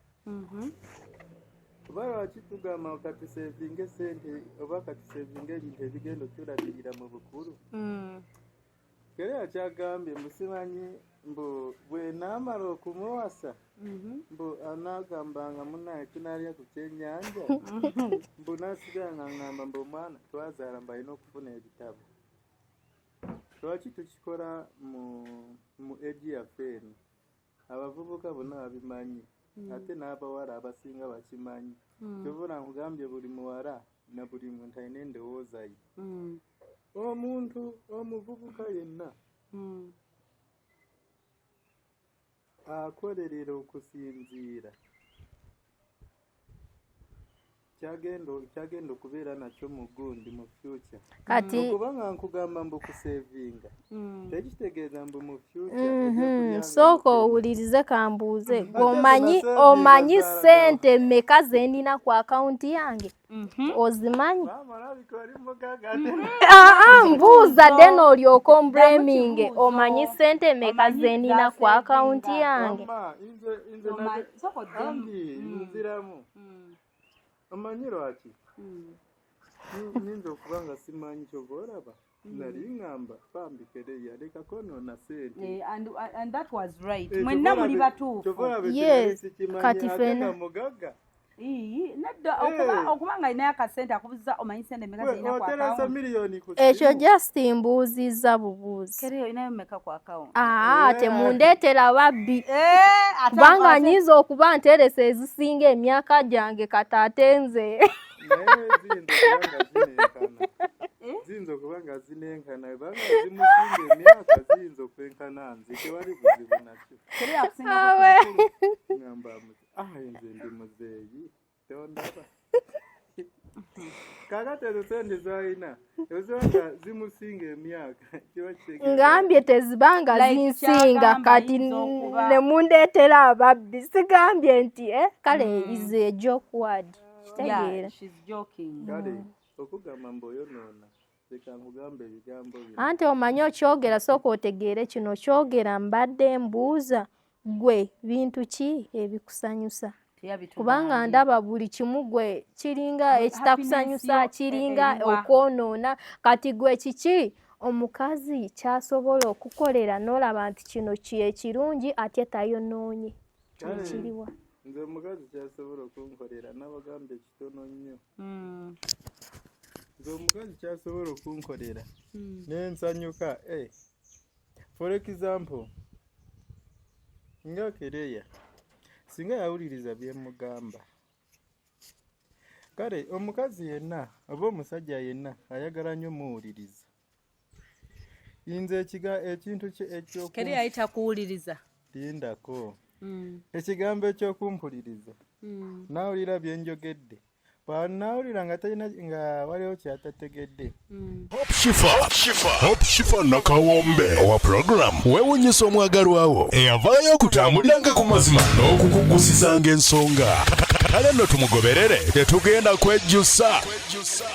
oba lwaki tugamba katusevinge sente oba katusevinge ebintu ebigenda otulabirira mu bukulu kere akyagambye musimanyi mbu bwe naamala okumuwasa mbu anaagambanga munaye tunaalya ku kyennyanja mbu naasigala nga ngamba mbu omwana twazaala mbu alina okufuna ebitabo lwaki tukikola mu egi yaffe eno abavubuka bonna babimanyi ate n'abawala abasinga bakimanyi kyovula nkugambye buli muwala na buli muntu alina endowooza ye omuntu omuvubuka yenna akolerera okusinziira kyagenda okubeera nakyo mu gundi mu future kati okubanga nkugamba mbu kusevinga tekitegeeza mbu mu future sooka owulirize kambuuze omanyi sente mmeka zenina ku akawunti yange ozimanyi mbuuza dde n'olyoka ombreminge omanyi sente mmeka zenina ku akawunti yange nziramu amanyi lwaki nyinza okuba nga simanyi kyova olaba nali ngamba pambikere yalekako noona sente mwenna muli batuufu kati fena mugagga okubanga alinayo akasente akubuuza omanyi sente meka zirina ku oteresa miliyoni ku ekyo just mbuuzizza bubuuzi kere olinayo meka ku akawunti temundeetera babbi kubanga nyinza okuba nteresa ezisinga emyaka gyange kati ate nze ziyinza okuba nga zinenkana banga zimusinga emyaka ziyinza okwenkana nze tewali buzibu nakyo ngamba nze ndi muzeeyi tondaba kakati ezo sente zalina ezibanga zimusinga emyaka kiba ngambye tezibanga zinsinga kati nemundeetera ababbi sigambye nti kale is a joke word kitegeera kale okugamba mboyonoona lekankugamba ebigambo byo anti omanyi okyogera sooka otegeere kino kyogera mbadde mbuuza gwe bintu ki ebikusanyusa kubanga ndaba buli kimu gwe kiringa ekitakusanyusa kiringa okwonoona kati gwe kiki omukazi kyasobola okukolera n'olaba nti kino ekirungi ate tayonoonye kyekiriwa nze omukazi kyasobola okunkolera n'abagamba ekitono nnyo nze omukazi kyasobola okunkolera nensanyuka. For example nga Kereya singa yawuliriza byemugamba, kale omukazi yenna oba omusajja yenna ayagala nnyo muwuliriza. Nze ekintu ekyo Kereya ayita kuwuliriza lindako ekigambo ekyokumpuliriza nawulira byenjogedde bwanaawulira nga talina nga waliwo kyatategedde. Hope Shifa Nakawombe owa program weewuunyisa omwagalwa wo eyavaayo okutambuliranga ku mazima n'okukugusizanga ensonga. Kale nno tumugoberere tetugenda kwejjusa.